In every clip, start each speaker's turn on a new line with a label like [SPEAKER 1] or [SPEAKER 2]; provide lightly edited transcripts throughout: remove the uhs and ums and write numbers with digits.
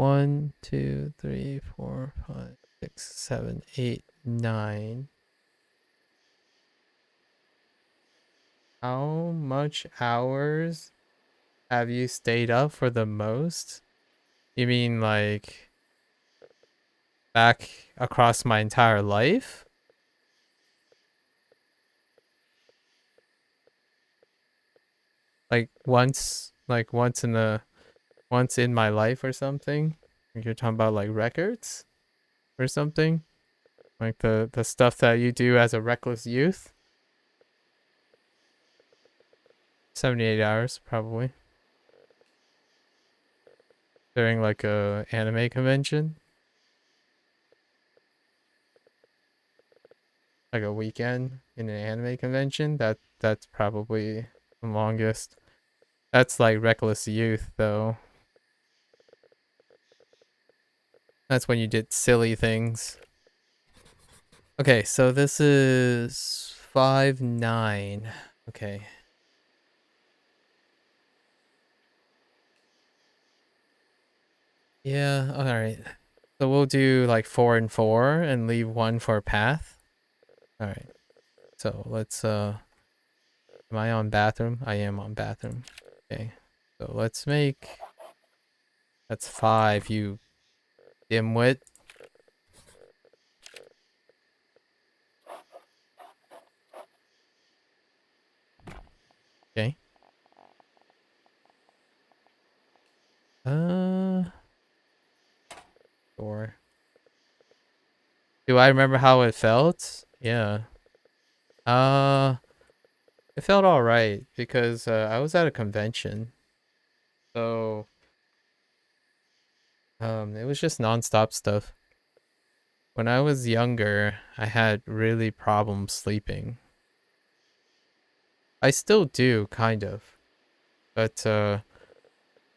[SPEAKER 1] 1, 2, 3, 4, 5, 6, 7, 8, 9. How much hours have you stayed up for the most? You mean like back across my entire life? Once in my life or something? Like you're talking about like records or something? Like the stuff that you do as a reckless youth? 78 hours probably. During like a anime convention? Like a weekend in an anime convention? That's probably the longest. That's like reckless youth though. That's when you did silly things. Okay, so this is 5-9. Okay. Yeah, alright. So we'll do like 4 and 4 and leave 1 for path. Alright. So let's am I on bathroom? I am on bathroom. Okay. So let's make that's 5, you dimwit. Okay. 4. Do I remember how it felt? Yeah. Uh it felt alright because I was at a convention. So it was just nonstop stuff. When I was younger, I had really problems sleeping. I still do, kind of. But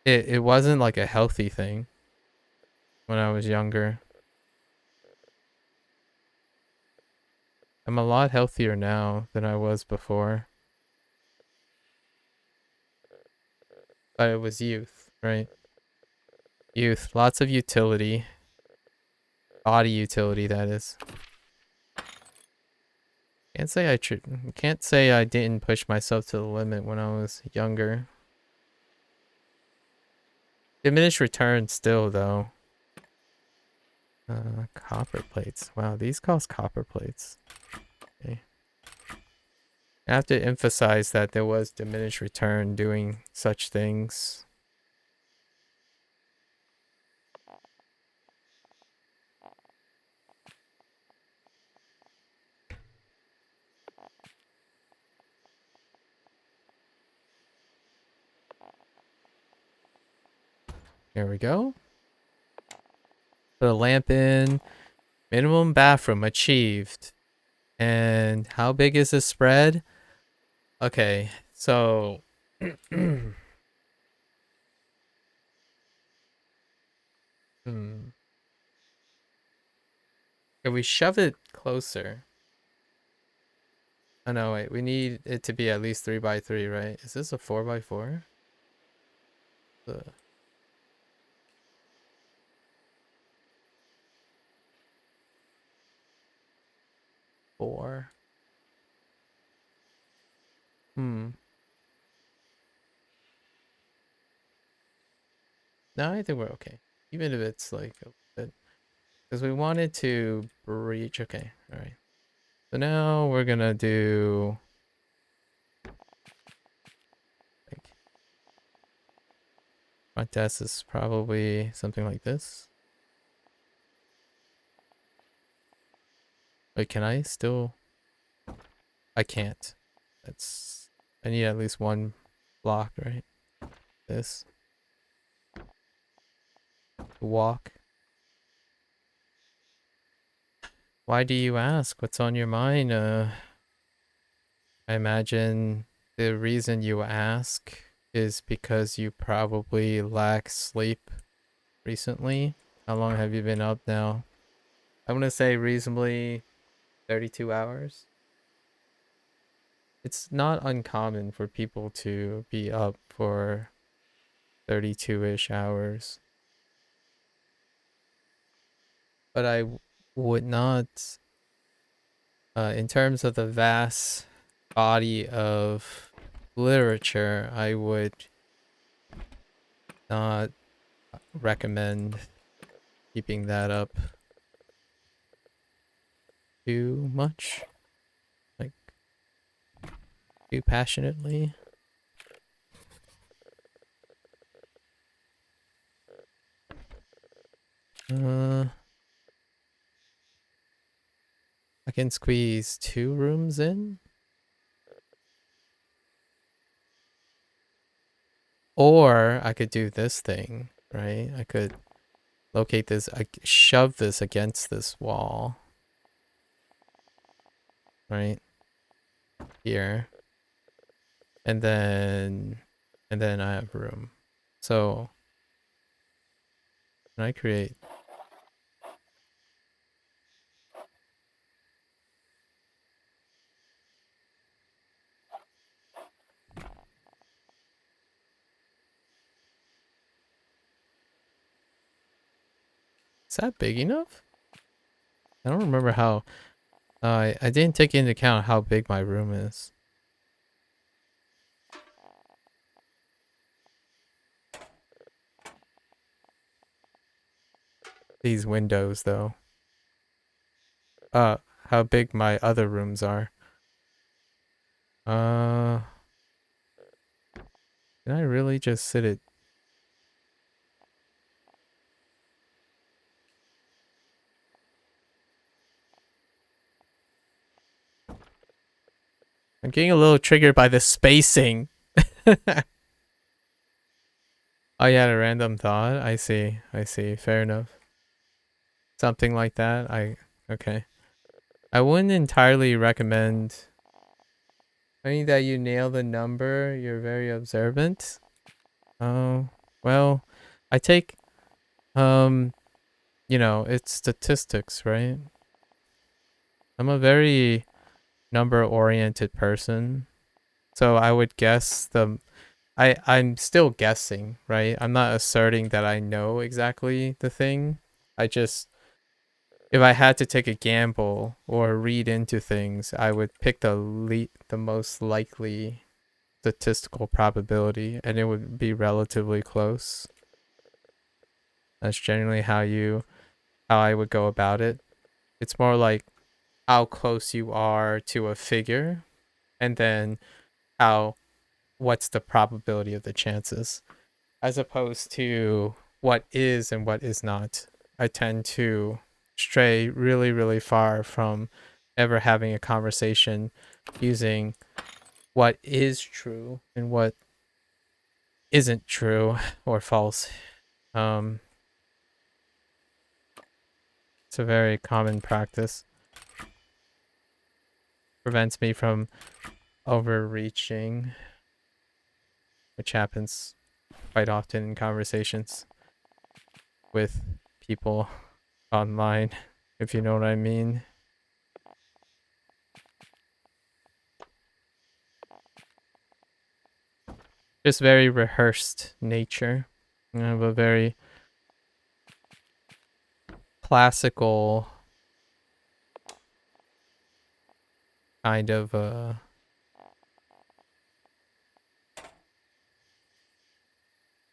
[SPEAKER 1] it wasn't like a healthy thing when I was younger. I'm a lot healthier now than I was before. But it was youth, right? Youth, lots of utility. Body utility, that is. Can't say I didn't push myself to the limit when I was younger. Diminished return still though. Copper plates. Wow, these cost copper plates. Okay. I have to emphasize that there was diminished return doing such things. There we go. Put a lamp in. Minimum bathroom achieved. And how big is this spread? Okay, so hmm. Can we shove it closer? Oh no, wait, we need it to be at least 3x3, right? Is this a 4x4? The 4. No, I think we're okay. Even if it's like a bit. Because we wanted to breach. Okay, alright. So now we're gonna do like front desk is probably something like this. Wait, can I still? I can't. That's I need at least one block, right? This walk. Why do you ask? What's on your mind? I imagine the reason you ask is because you probably lack sleep recently. How long have you been up now? I'm gonna say reasonably 32 hours. It's not uncommon for people to be up for 32-ish hours. but I would not, in terms of the vast body of literature, I would not recommend keeping that up too much, like too passionately. I can squeeze 2 rooms in. Or I could do this thing, right? I could locate this, I shove this against this wall, right? Here. And then I have room. So can I create? Is that big enough? I don't remember how. I didn't take into account how big my room is. These windows, though. How big my other rooms are. Can I really just sit it? I'm getting a little triggered by the spacing. Oh, you had a random thought? I see. I see. Fair enough. Something like that. Okay. I wouldn't entirely recommend. I mean that you nail the number. You're very observant. Oh, well, I take, it's statistics, right? I'm a very number-oriented person. So I would guess I'm still guessing, right? I'm not asserting that I know exactly the thing. I just, if I had to take a gamble or read into things, I would pick the most likely statistical probability, and it would be relatively close. That's generally how I would go about it. It's more like how close you are to a figure, and then what's the probability of the chances, as opposed to what is and what is not. I tend to stray really, really far from ever having a conversation using what is true and what isn't true or false. Um, it's a very common practice. Prevents me from overreaching, which happens quite often in conversations with people online, if you know what I mean. Just very rehearsed nature. I have a very classical kind of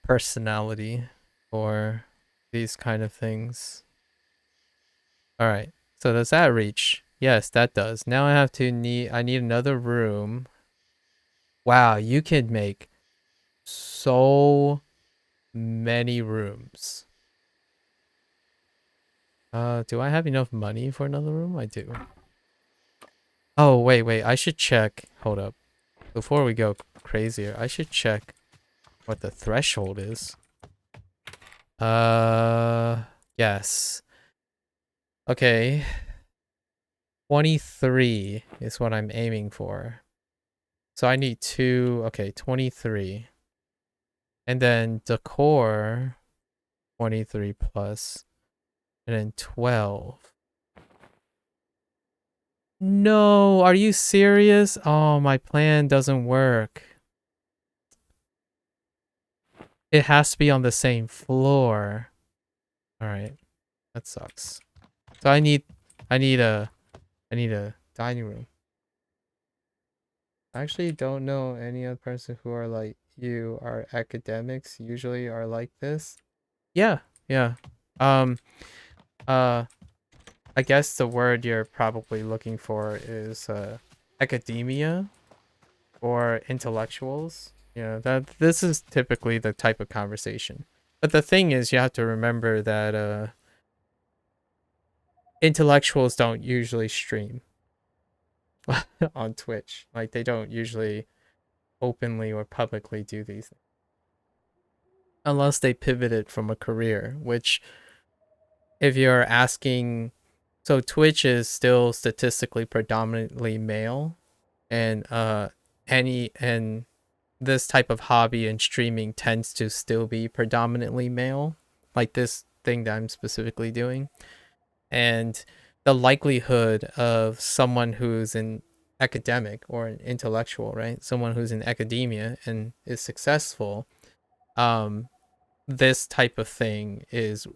[SPEAKER 1] personality for these kind of things. All right. So does that reach? Yes, that does. Now I need another room. Wow, you can make so many rooms. Do I have enough money for another room? I do. Oh, wait. I should check. Hold up. Before we go crazier, I should check what the threshold is. Yes. Okay. 23 is what I'm aiming for. So I need 23. And then decor, 23 plus. And then 12. No, are you serious? Oh, my plan doesn't work. It has to be on the same floor. All right, that sucks. So I need a dining room. I actually don't know any other person who are like you. Our academics usually are like this. Yeah, yeah. Um, uh, I guess the word you're probably looking for is academia or intellectuals. That this is typically the type of conversation. But the thing is, you have to remember that intellectuals don't usually stream on Twitch. Like they don't usually openly or publicly do these things unless they pivoted from a career, which if you're asking, so Twitch is still statistically predominantly male, and and this type of hobby and streaming tends to still be predominantly male, like this thing that I'm specifically doing. And the likelihood of someone who's an academic or an intellectual, right? Someone who's in academia and is successful, um, this type of thing is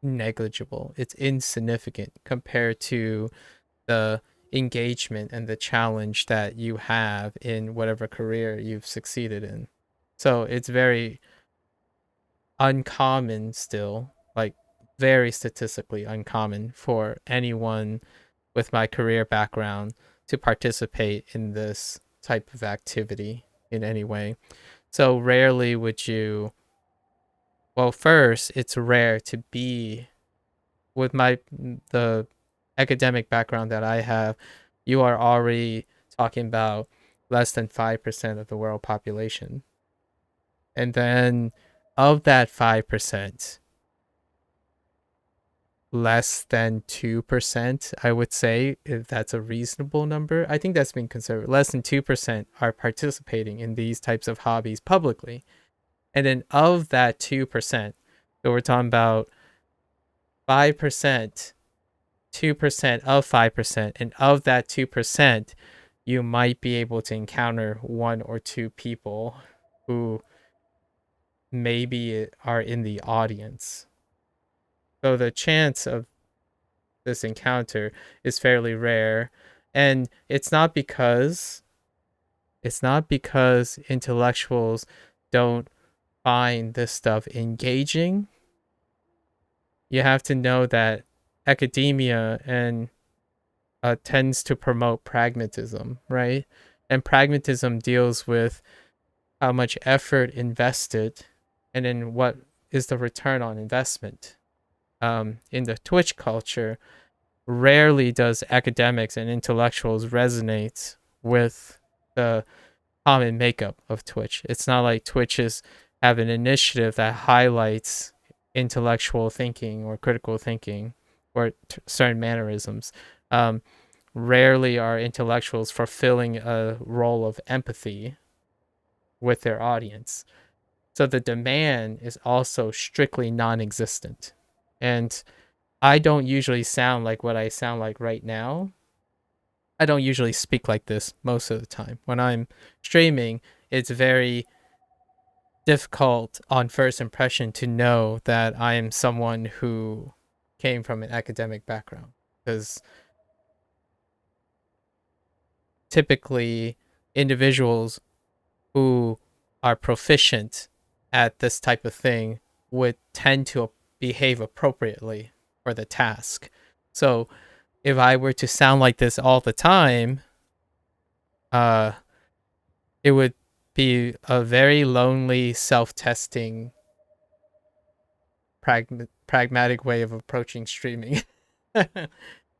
[SPEAKER 1] negligible. It's insignificant compared to the engagement and the challenge that you have in whatever career you've succeeded in. So it's very uncommon still, like very statistically uncommon for anyone with my career background to participate in this type of activity in any way. So rarely would you, well, first, it's rare to be with the academic background that I have, you are already talking about less than 5% of the world population. And then of that 5%, less than 2%, I would say, if that's a reasonable number. I think that's being conservative. Less than 2% are participating in these types of hobbies publicly. And then of that 2%, so we're talking about 5%, 2% of 5%, and of that 2%, you might be able to encounter one or two people who maybe are in the audience. So the chance of this encounter is fairly rare, and it's not because intellectuals don't find this stuff engaging. You have to know that academia and tends to promote pragmatism, right? And pragmatism deals with how much effort invested and then what is the return on investment. In the Twitch culture, rarely does academics and intellectuals resonate with the common makeup of Twitch. It's not like Twitches have an initiative that highlights intellectual thinking or critical thinking or certain mannerisms. Um, Rarely are intellectuals fulfilling a role of empathy with their audience. So the demand is also strictly non existent. And I don't usually sound like what I sound like right now. I don't usually speak like this most of the time. When I'm streaming, it's very difficult on first impression to know that I am someone who came from an academic background because typically individuals who are proficient at this type of thing would tend to behave appropriately for the task. So if I were to sound like this all the time, uh, it would be a very lonely, self-testing, pragmatic way of approaching streaming.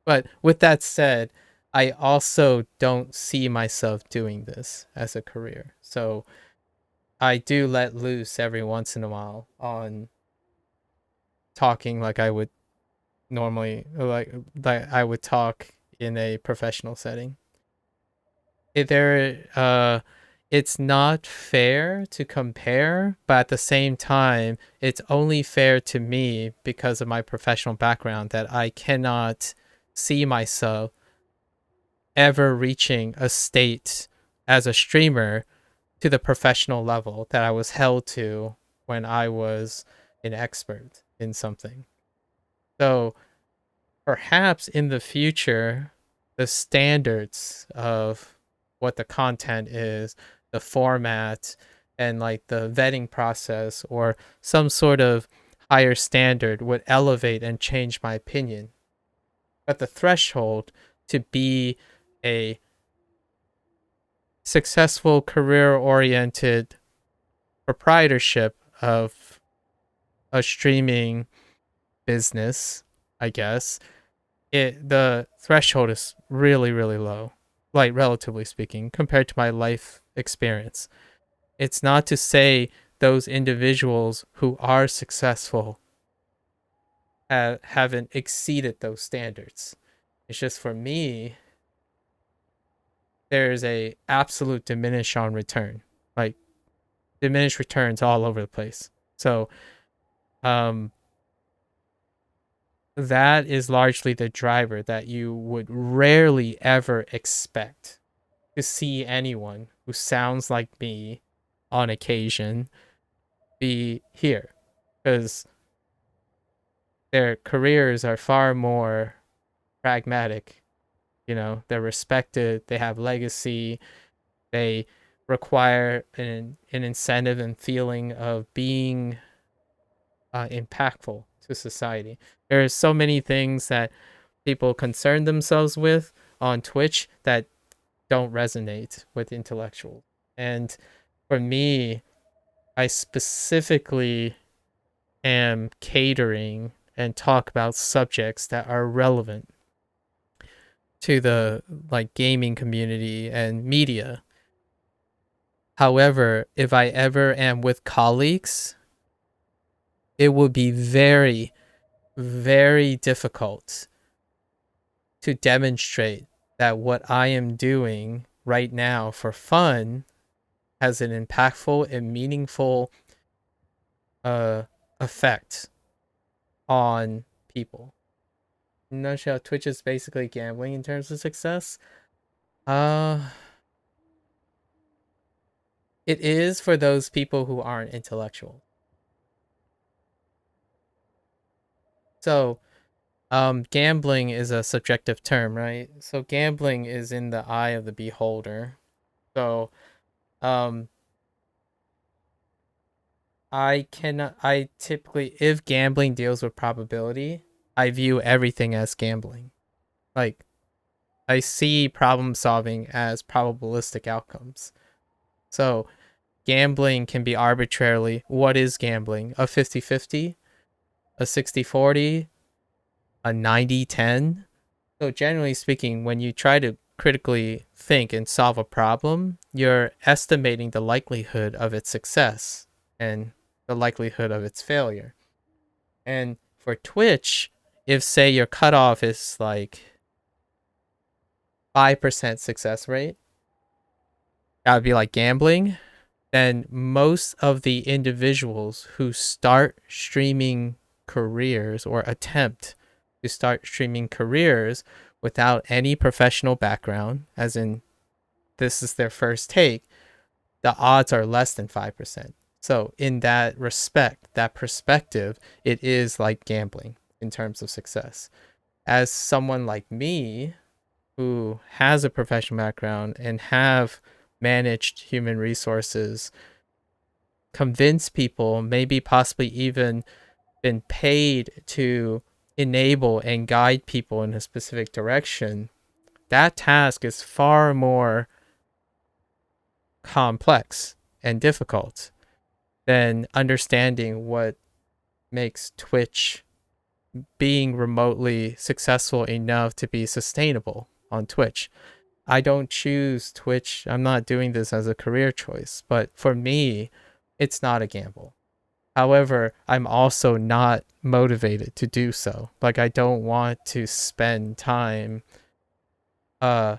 [SPEAKER 1] But with that said, I also don't see myself doing this as a career. So I do let loose every once in a while on talking like I would normally, like I would talk in a professional setting. It's not fair to compare, but at the same time, it's only fair to me because of my professional background that I cannot see myself ever reaching a state as a streamer to the professional level that I was held to when I was an expert in something. So perhaps in the future, the standards of what the content is, the format, and like the vetting process or some sort of higher standard would elevate and change my opinion. But the threshold to be a successful career oriented proprietorship of a streaming business, I guess, the threshold is really, really low, like relatively speaking, compared to my life experience. It's not to say those individuals who are successful haven't exceeded those standards. It's just for me, there's a absolute diminish on return, like diminished returns all over the place. So, um, that is largely the driver that you would rarely ever expect to see anyone who sounds like me on occasion be here, because their careers are far more pragmatic. You know, they're respected, they have legacy, they require an incentive and feeling of being impactful to society. There are so many things that people concern themselves with on Twitch that don't resonate with intellectuals. And for me, I specifically am catering and talk about subjects that are relevant to the like gaming community and media. However, if I ever am with colleagues, it would be very, very difficult to demonstrate that what I am doing right now for fun has an impactful and meaningful uh, effect on people. In a nutshell, Twitch is basically gambling in terms of success. Uh, it is for those people who aren't intellectual. So, gambling is a subjective term, right? So gambling is in the eye of the beholder. So, um, I typically, if gambling deals with probability, I view everything as gambling. Like, I see problem solving as probabilistic outcomes. So, gambling can be arbitrarily, what is gambling? A 50-50, a 60-40, a 90-10. So, generally speaking, when you try to critically think and solve a problem, you're estimating the likelihood of its success and the likelihood of its failure. And for Twitch, if say your cutoff is like 5% success rate, that would be like gambling. Then most of the individuals who start streaming careers or attempt to start streaming careers without any professional background, as in this is their first take, the odds are less than 5%. So, in that respect, that perspective, it is like gambling in terms of success. As someone like me who has a professional background and have managed human resources, convince people, maybe possibly even been paid to enable and guide people in a specific direction, that task is far more complex and difficult than understanding what makes Twitch being remotely successful enough to be sustainable on Twitch. I don't choose Twitch. I'm not doing this as a career choice, but for me, it's not a gamble. However, I'm also not motivated to do so. Like, I don't want to spend time uh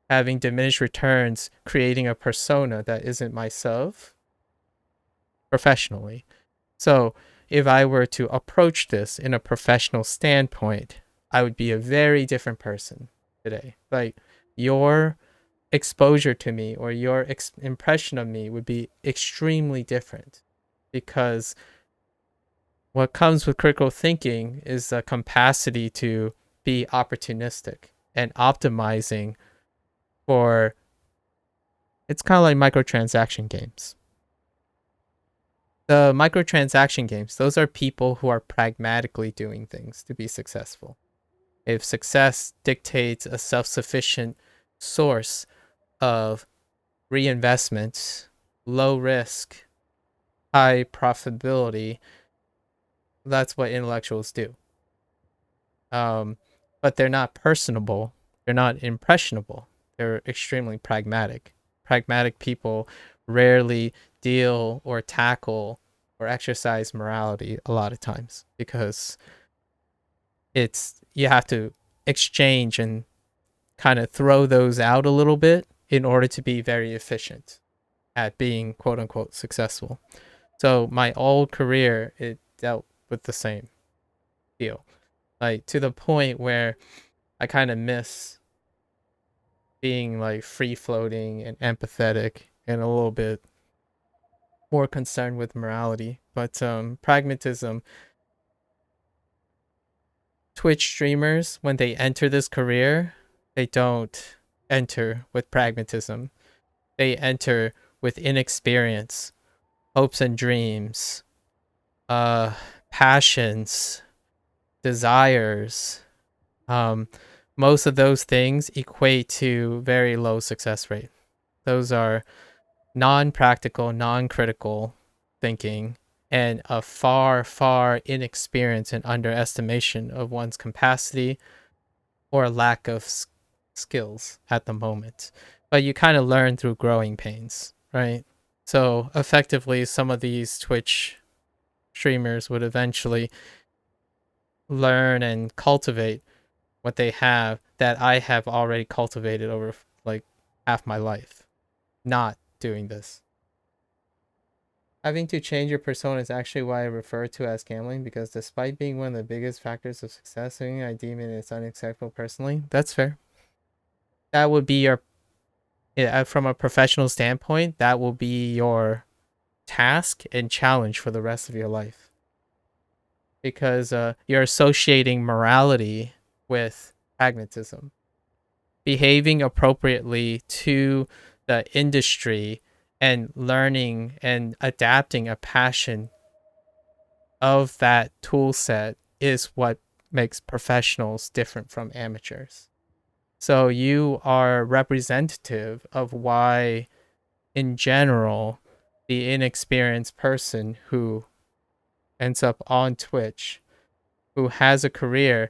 [SPEAKER 1] having diminished returns creating a persona that isn't myself professionally. So, if I were to approach this in a professional standpoint, I would be a very different person today. Like, your exposure to me or your impression of me would be extremely different, because what comes with critical thinking is the capacity to be opportunistic and optimizing for, it's kind of like microtransaction games. The microtransaction games, those are people who are pragmatically doing things to be successful. If success dictates a self-sufficient source of reinvestment, low risk, high profitability, that's what intellectuals do. But they're not personable. They're not impressionable. They're extremely pragmatic. Pragmatic people rarely deal or tackle or exercise morality a lot of times because you have to exchange and kind of throw those out a little bit in order to be very efficient at being quote unquote successful. So my old career, it dealt with the same deal. Like to the point where I kind of miss being like free floating and empathetic and a little bit more concerned with morality. But pragmatism, Twitch streamers, when they enter this career, they don't enter with pragmatism. They enter with inexperience, hopes and dreams, passions, desires. Most of those things equate to very low success rate. Those are non-practical, non-critical thinking and a far, far inexperience and underestimation of one's capacity or lack of skills at the moment. But you kind of learn through growing pains, right? So effectively, some of these Twitch streamers would eventually learn and cultivate what they have that I have already cultivated over like half my life, not doing this. Having to change your persona is actually why I refer to as gambling, because despite being one of the biggest factors of success, I deem it as unacceptable personally. That's fair. That would be your, from a professional standpoint, that will be your task and challenge for the rest of your life. Because you're associating morality with pragmatism. Behaving appropriately to the industry and learning and adapting a passion of that tool set is what makes professionals different from amateurs. So you are representative of why, in general, the inexperienced person who ends up on Twitch, who has a career,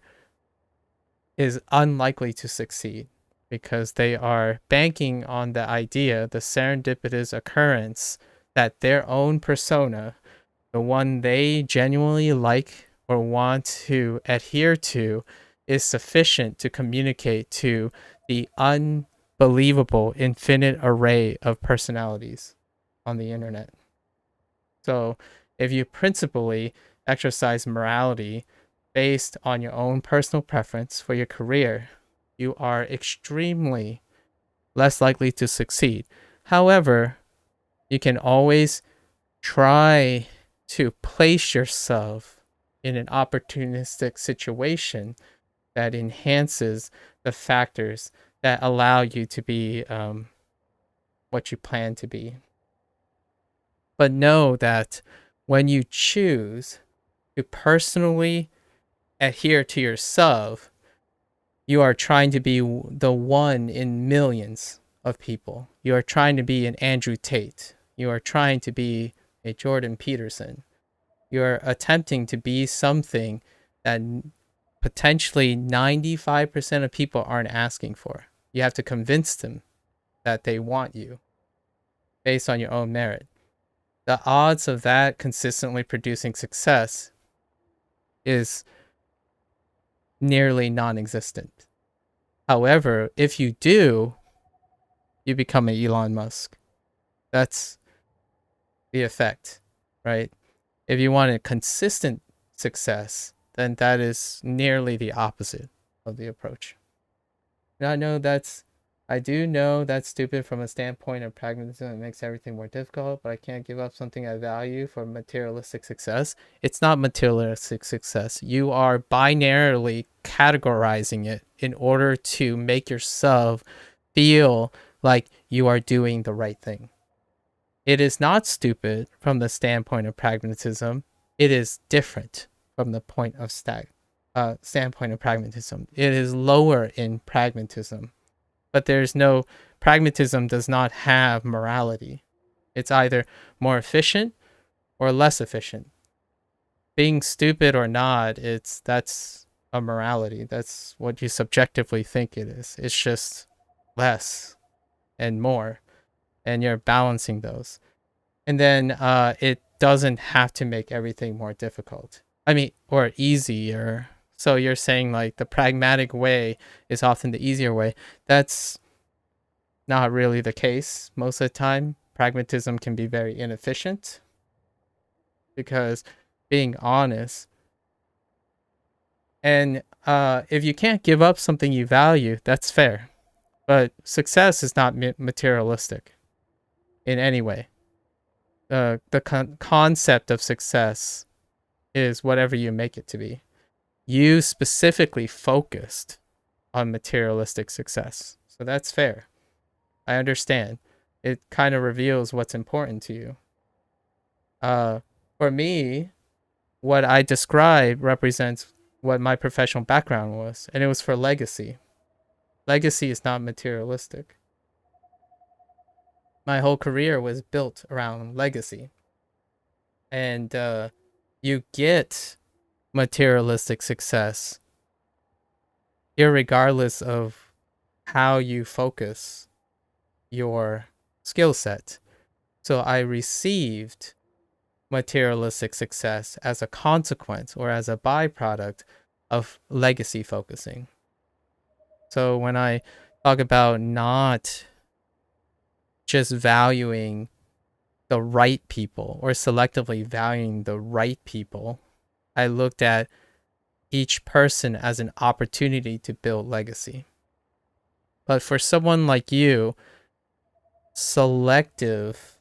[SPEAKER 1] is unlikely to succeed because they are banking on the idea, the serendipitous occurrence, that their own persona, the one they genuinely like or want to adhere to, is sufficient to communicate to the unbelievable infinite array of personalities on the internet. So if you principally exercise morality based on your own personal preference for your career, you are extremely less likely to succeed. However, you can always try to place yourself in an opportunistic situation that enhances the factors that allow you to be what you plan to be. But know that when you choose to personally adhere to yourself, you are trying to be the one in millions of people. You are trying to be an Andrew Tate. You are trying to be a Jordan Peterson. You are attempting to be something that potentially 95% of people aren't asking for. You have to convince them that they want you based on your own merit. The odds of that consistently producing success is nearly non-existent. However, if you do, you become an Elon Musk. That's the effect, right? If you want a consistent success, then that is nearly the opposite of the approach. Now, I know that's I do know that's stupid from a standpoint of pragmatism. It makes everything more difficult, but I can't give up something I value for materialistic success. It's not materialistic success. You are binarily categorizing it in order to make yourself feel like you are doing the right thing. It is not stupid from the standpoint of pragmatism. It is different from the standpoint of pragmatism. It is lower in pragmatism, but there's no pragmatism does not have morality. It's either more efficient or less efficient. Being stupid or not, that's a morality. That's what you subjectively think it is. It's just less and more, and you're balancing those. And then it doesn't have to make everything more difficult. I mean, or easier. So you're saying like the pragmatic way is often the easier way. That's not really the case most of the time. Pragmatism can be very inefficient because being honest and if you can't give up something you value, that's fair. But success is not materialistic in any way. The concept of success is whatever you make it to be. You specifically focused on materialistic success. So that's fair. I understand. It kind of reveals what's important to you. For me, what I describe represents what my professional background was, and it was for legacy. Legacy is not materialistic. My whole career was built around legacy, and you get materialistic success irregardless of how you focus your skill set. So I received materialistic success as a consequence or as a byproduct of legacy focusing. So when I talk about not just valuing the right people or selectively valuing the right people, I looked at each person as an opportunity to build legacy. But for someone like you, selective,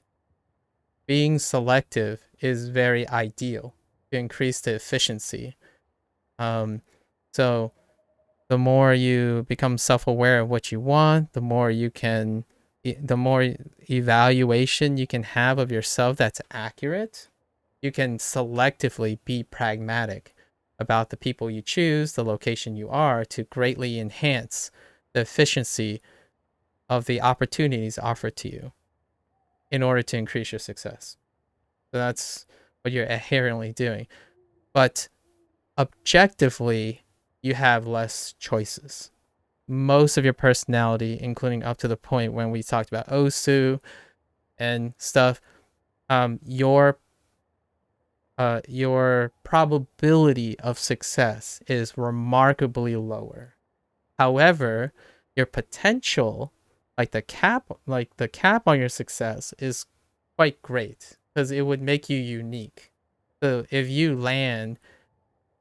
[SPEAKER 1] being selective is very ideal to increase the efficiency. Um, so the more you become self-aware of what you want, the more you can, the more evaluation you can have of yourself that's accurate. You can selectively be pragmatic about the people you choose, the location you are, to greatly enhance the efficiency of the opportunities offered to you in order to increase your success. So that's what you're inherently doing. But objectively, you have less choices. Most of your personality, including up to the point when we talked about Osu and stuff, your probability of success is remarkably lower. However, your potential, like the cap on your success, is quite great because it would make you unique. So if you land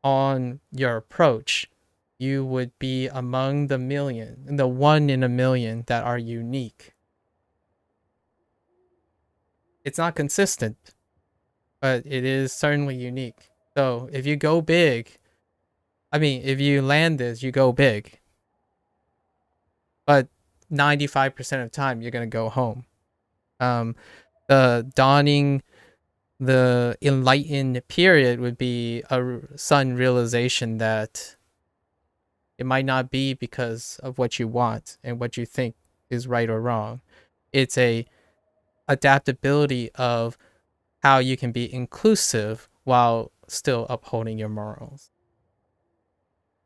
[SPEAKER 1] on your approach, you would be among the 1 in a million that are unique. It's not consistent, but it is certainly unique. So if you go big, I mean, if you land this, you go big, but 95% of the time, you're going to go home. Um, the enlightened period would be a sudden realization that it might not be because of what you want and what you think is right or wrong. It's a adaptability of how you can be inclusive while still upholding your morals.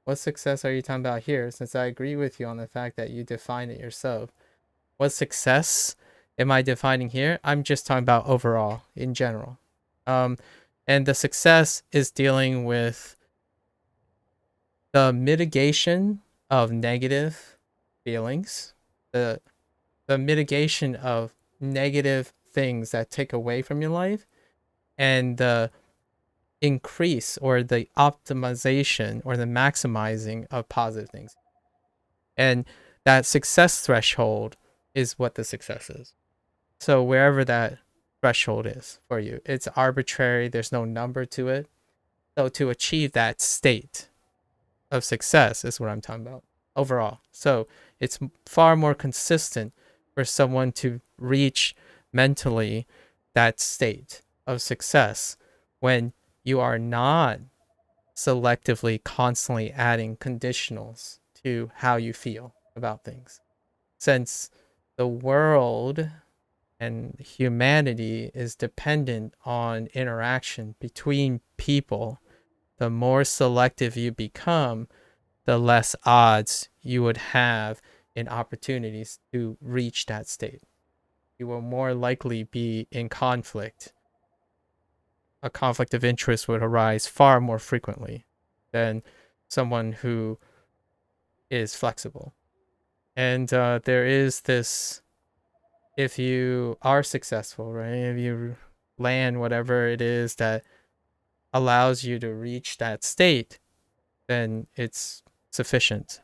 [SPEAKER 1] What success are you talking about here? Since I agree with you on the fact that you define it yourself, what success am I defining here? I'm just talking about overall in general. Um, and the success is dealing with the mitigation of negative feelings, the mitigation of negative things that take away from your life, and the increase or the optimization or the maximizing of positive things. And that success threshold is what the success is. So wherever that threshold is for you, it's arbitrary, there's no number to it. So to achieve that state of success is what I'm talking about overall. So it's far more consistent for someone to reach mentally that state of success when you are not selectively constantly adding conditionals to how you feel about things. Since the world and humanity is dependent on interaction between people, the more selective you become, the less odds you would have in opportunities to reach that state. You will more likely be in conflict. A conflict of interest would arise far more frequently than someone who is flexible. And there is this, if you are successful, right? If you land whatever it is that allows you to reach that state, then it's sufficient.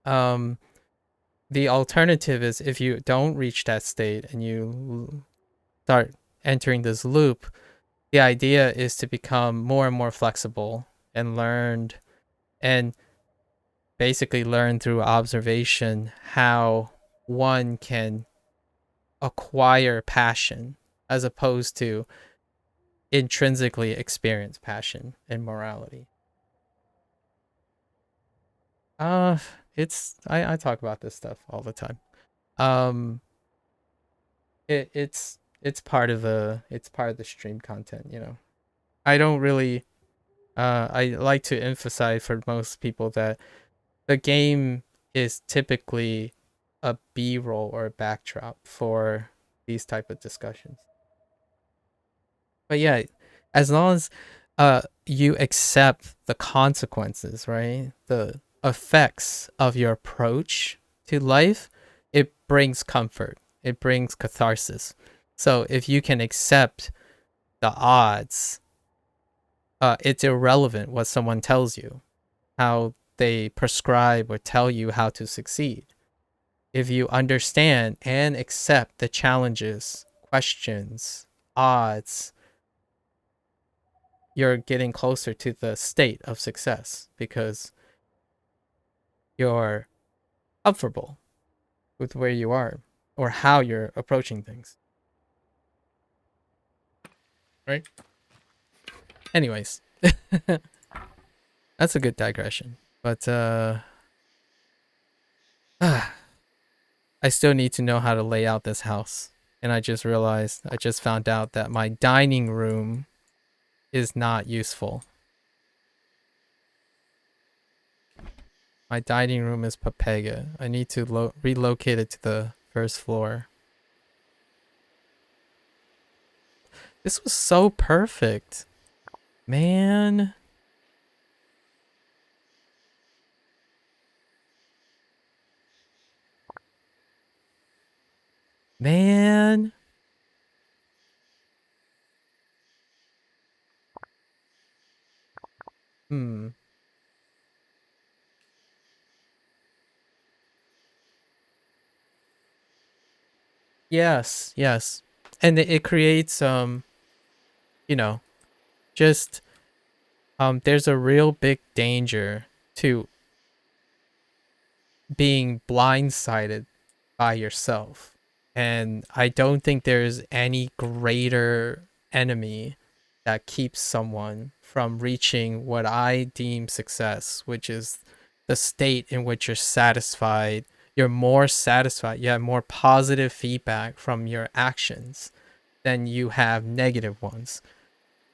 [SPEAKER 1] Um, the alternative is if you don't reach that state and you start entering this loop, the idea is to become more and more flexible and learned and basically learn through observation how one can acquire passion as opposed to intrinsically experience passion and morality. Uh I talk about this stuff all the time. Um it's part of the stream content, you know. I don't really I like to emphasize for most people that the game is typically a B-roll or a backdrop for these type of discussions. But yeah, as long as you accept the consequences, right? The effects of your approach to life, it brings comfort. It brings catharsis. So if you can accept the odds, it's irrelevant what someone tells you, how they prescribe or tell you how to succeed. If you understand and accept the challenges, questions, odds, you're getting closer to the state of success because you're comfortable with where you are or how you're approaching things. Right? Anyways, that's a good digression. But I still need to know how to lay out this house. And I just realized, I just found out that my dining room is not useful. My dining room is Papega. I need to relocate it to the first floor. This was so perfect. Man. Man. Hmm. Yes, yes. And it creates you know, just there's a real big danger to being blindsided by yourself. And I don't think there's any greater enemy that keeps someone from reaching what I deem success, which is the state in which you're satisfied. You're more satisfied. You have more positive feedback from your actions than you have negative ones.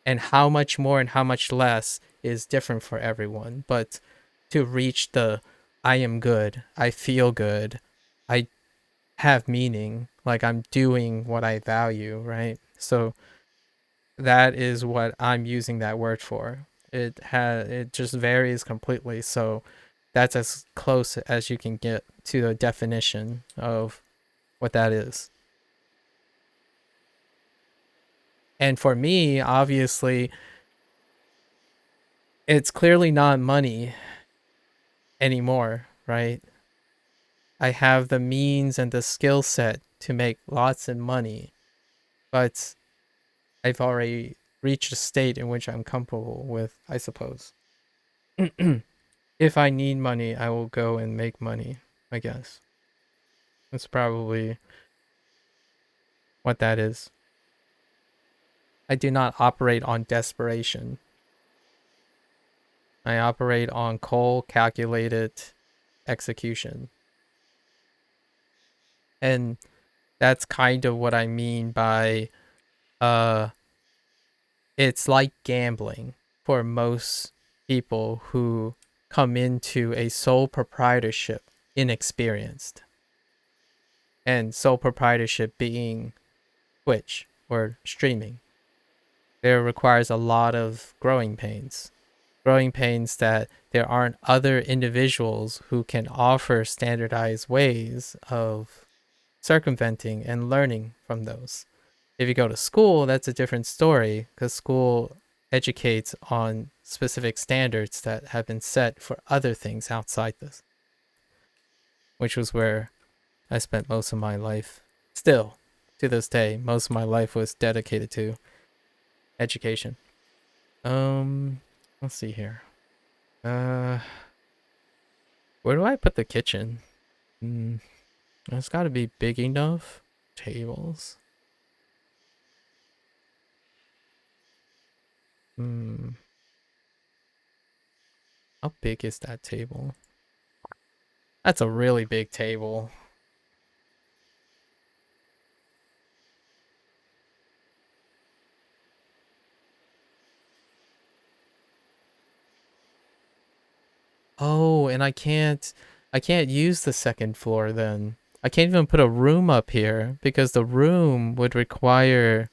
[SPEAKER 1] And how much more and how much less is different for everyone. But to reach the I am good, I feel good, I have meaning, like I'm doing what I value, right? So that is what I'm using that word for. It just varies completely. So that's as close as you can get to a definition of what that is. And for me, obviously, it's clearly not money anymore, right? I have the means and the skill set to make lots of money, but I've already reached a state in which I'm comfortable with, I suppose. If I need money, I will go and make money, I guess. That's probably what that is. I do not operate on desperation. I operate on cold, calculated execution. And that's kind of what I mean by uh it's like gambling for most people who come into a sole proprietorship inexperienced. And sole proprietorship being Twitch or streaming. There requires a lot of growing pains. Growing pains that there aren't other individuals who can offer standardized ways of circumventing and learning from those. If you go to school, that's a different story because school educates on specific standards that have been set for other things outside this, which was where I spent most of my life. Still, to this day, most of my life was dedicated to education. Let's see here. Where do I put the kitchen? It's got to be big enough. Tables. How big is that table? That's a really big table. Oh, and I can't use the second floor then. I can't even put a room up here because the room would require,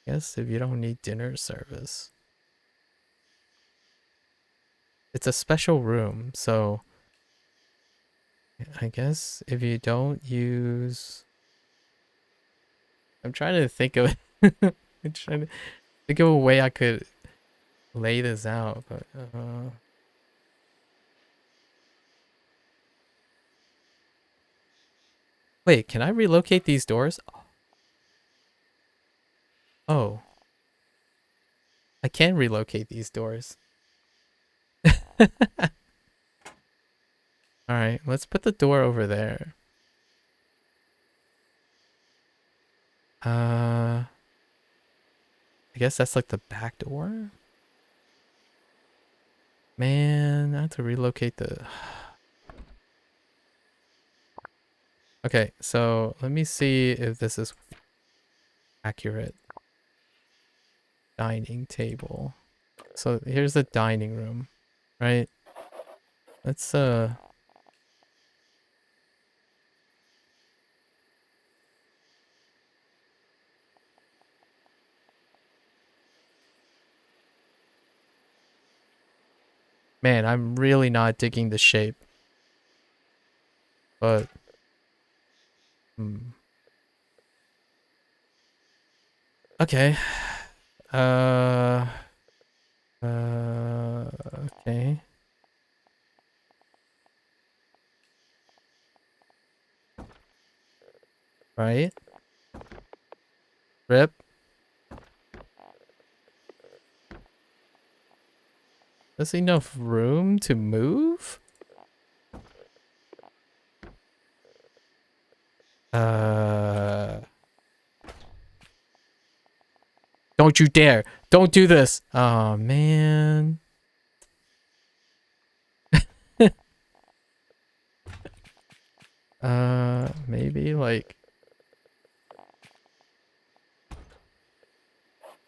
[SPEAKER 1] I guess, if you don't need dinner service. It's a special room, so I guess if you don't use, I'm trying to think of I'm trying to think of a way I could lay this out, but wait, can I relocate these doors? Oh, I can relocate these doors. All right, let's put the door over there. I guess that's like the back door. Man, I have to relocate the. Okay, so let me see if this is accurate. Dining table. So here's the dining room, right? Let's man, I'm really not digging the shape. But okay. Uh okay. Right? Rip. There's enough room to move? Don't you dare. Don't do this. Oh, man. Maybe like,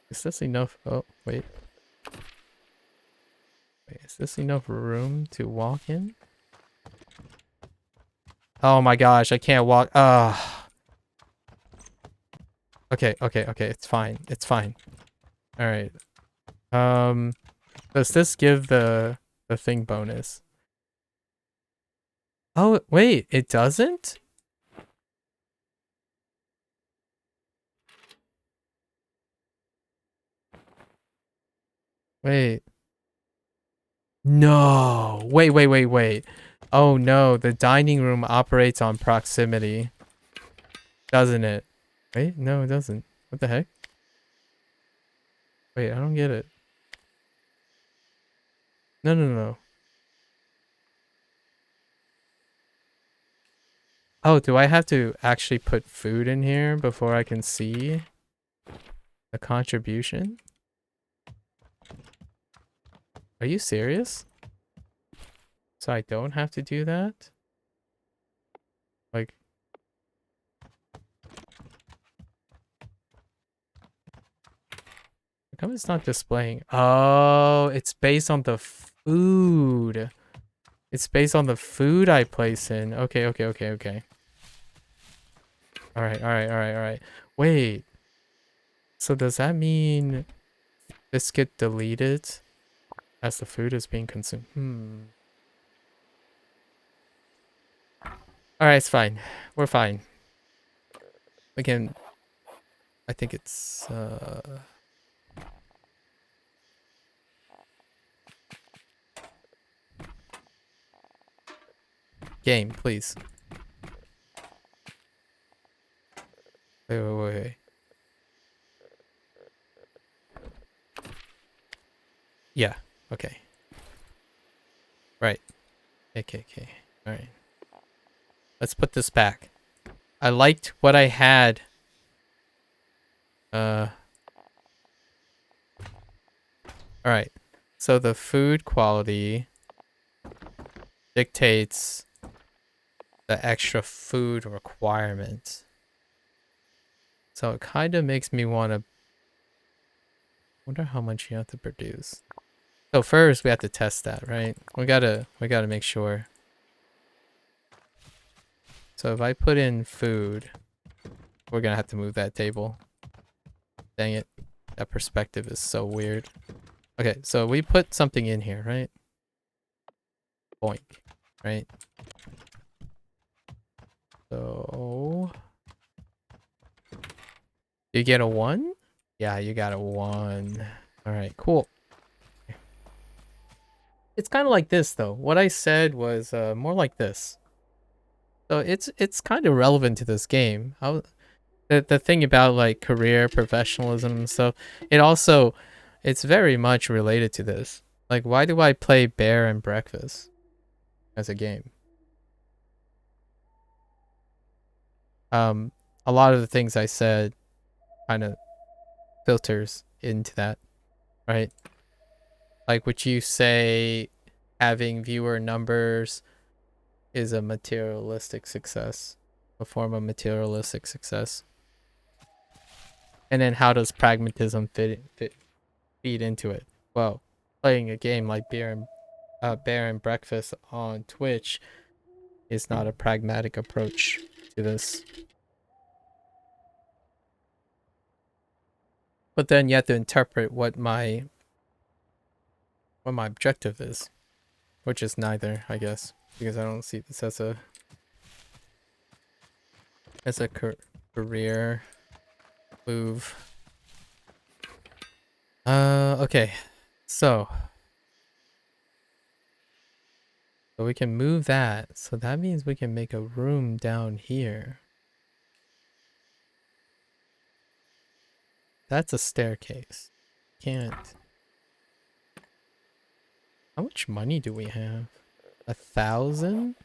[SPEAKER 1] is this enough? Oh, wait. Wait, is this enough room to walk in? Oh my gosh, I can't walk. Okay, okay, okay. It's fine. It's fine. All right. Does this give the thing bonus? Oh, wait, it doesn't? Wait. No. Wait, wait, wait, wait. Oh no, the dining room operates on proximity. Doesn't it? Wait, no, it doesn't. What the heck? Wait, I don't get it. No, no, no. Oh, do I have to actually put food in here before I can see the contribution? Are you serious? So I don't have to do that? Like, how come it's not displaying? Oh, it's based on the food. It's based on the food I place in. Okay, okay, okay, okay. Alright, alright, alright, alright. Wait. So does that mean this get deleted as the food is being consumed? Alright, it's fine. We're fine. Again, I think it's game, please. Wait, wait, wait, wait. Yeah, okay. Right. Okay, okay. Alright. Let's put this back. I liked what I had. Alright. So the food quality dictates the extra food requirement. So it kind of makes me want to wonder how much you have to produce. So first we have to test that, right? We gotta make sure. So if I put in food, we're gonna have to move that table. Dang it. That perspective is so weird. Okay, so we put something in here, right? Boink, right? So you get a 1? Yeah, you got a 1. All right, cool. It's kind of like this though. What I said was more like this. So it's kind of relevant to this game. The thing about like career professionalism and stuff, it's very much related to this. Like, why do I play Bear and Breakfast as a game? A lot of the things I said kind of filters into that, right? Like, would you say having viewer numbers is a materialistic success, a form of materialistic success? And then how does pragmatism feed into it? Well, playing a game like Bear and Breakfast on Twitch is not a pragmatic approach to this. But then you have to interpret what my objective is, which is neither, I guess, because I don't see this as a career move. Okay, so we can move that. So that means we can make a room down here. That's a staircase. Can't. How much money do we have? 1,000?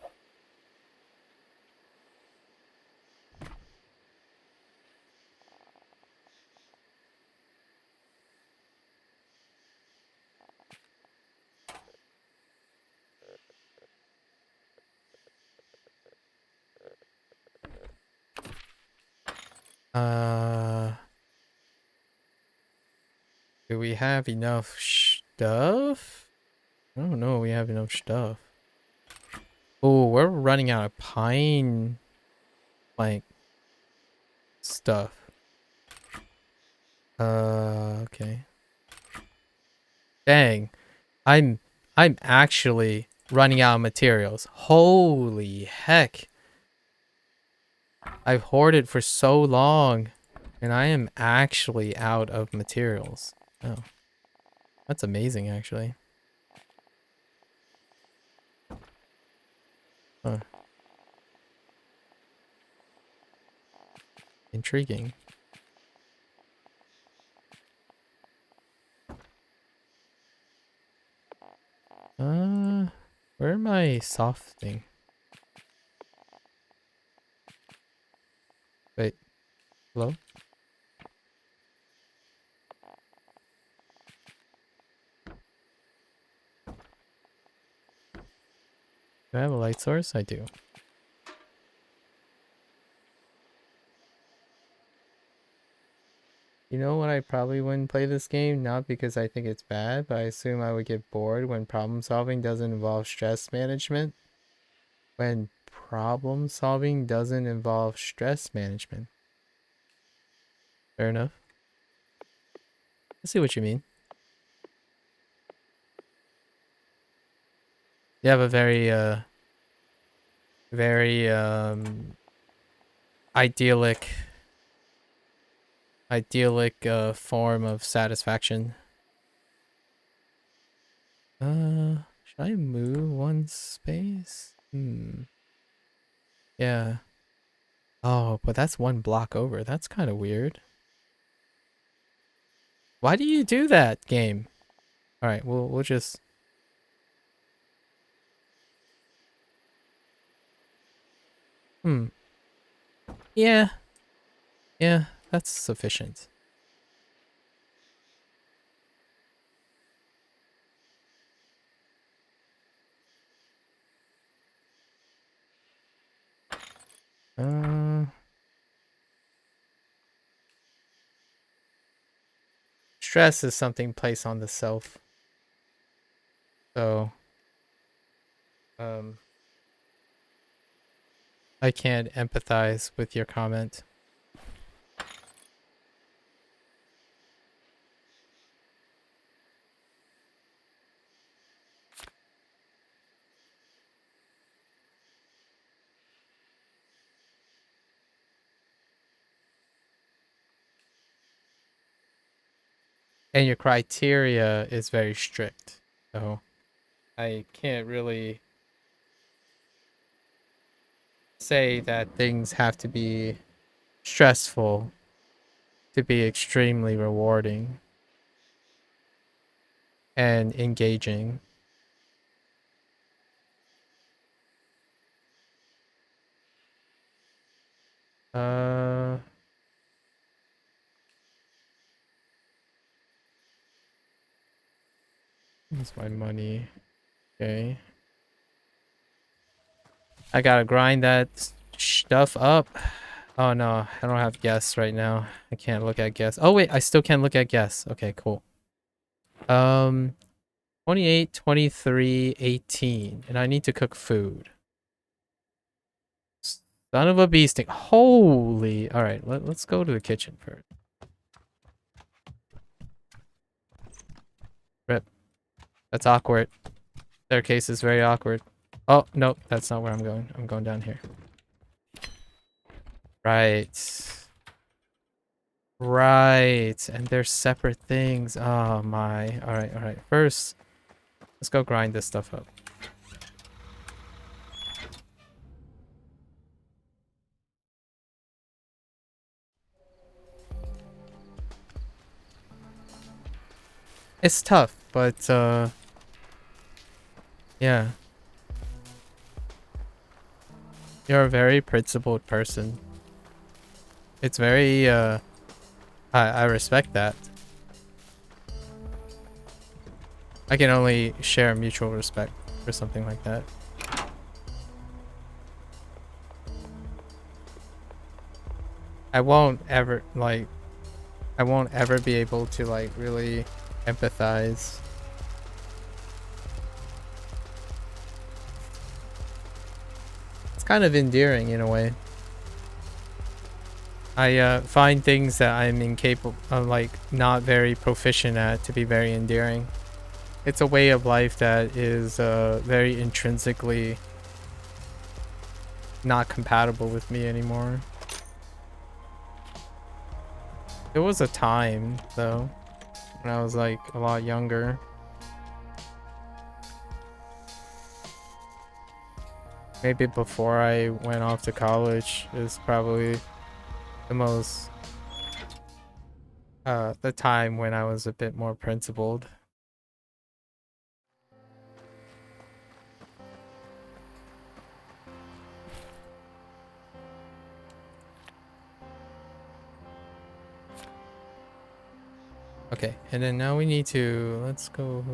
[SPEAKER 1] Do we have enough stuff? I don't know. We have enough stuff. Oh, we're running out of pine plank stuff. Okay. Dang. I'm actually running out of materials. Holy heck. I've hoarded for so long and I am actually out of materials. Oh. That's amazing actually. intriguing. Where am I softening? Wait, hello? Do I have a light source? I do. You know what? I probably wouldn't play this game, not because I think it's bad, but I assume I would get bored when problem solving doesn't involve stress management. When problem solving doesn't involve stress management. Fair enough. I see what you mean. You have a very idyllic form of satisfaction. Should I move one space? Yeah. Oh, but that's one block over. That's kind of weird. Why do you do that, game? All right, we'll just. Yeah. Yeah, that's sufficient. Stress is something placed on the self. So, I can't empathize with your comment. And your criteria is very strict. So, I can't really say that things have to be stressful to be extremely rewarding and engaging. That's my money. Okay. I gotta grind that stuff up. Oh no, I don't have guests right now. I can't look at guests. Oh wait, I still can't look at guests. Okay, cool. 28, 23, 18. And I need to cook food. Son of a bee sting. Holy. Alright, let's go to the kitchen first. Rip. That's awkward. Staircase is very awkward. Oh, nope, that's not where I'm going. I'm going down here. Right. Right. And they're separate things. Oh my. Alright, alright. First, let's go grind this stuff up. It's tough, but yeah. You're a very principled person. It's very I respect that. I can only share mutual respect for something like that. I won't ever be able to like really empathize. It's kind of endearing in a way. I find things that I'm incapable of, like not very proficient at, to be very endearing. It's a way of life that is very intrinsically not compatible with me anymore. There was a time though when I was like a lot younger. Maybe before I went off to college is probably the most the time when I was a bit more principled. Okay, and then now we need to, let's go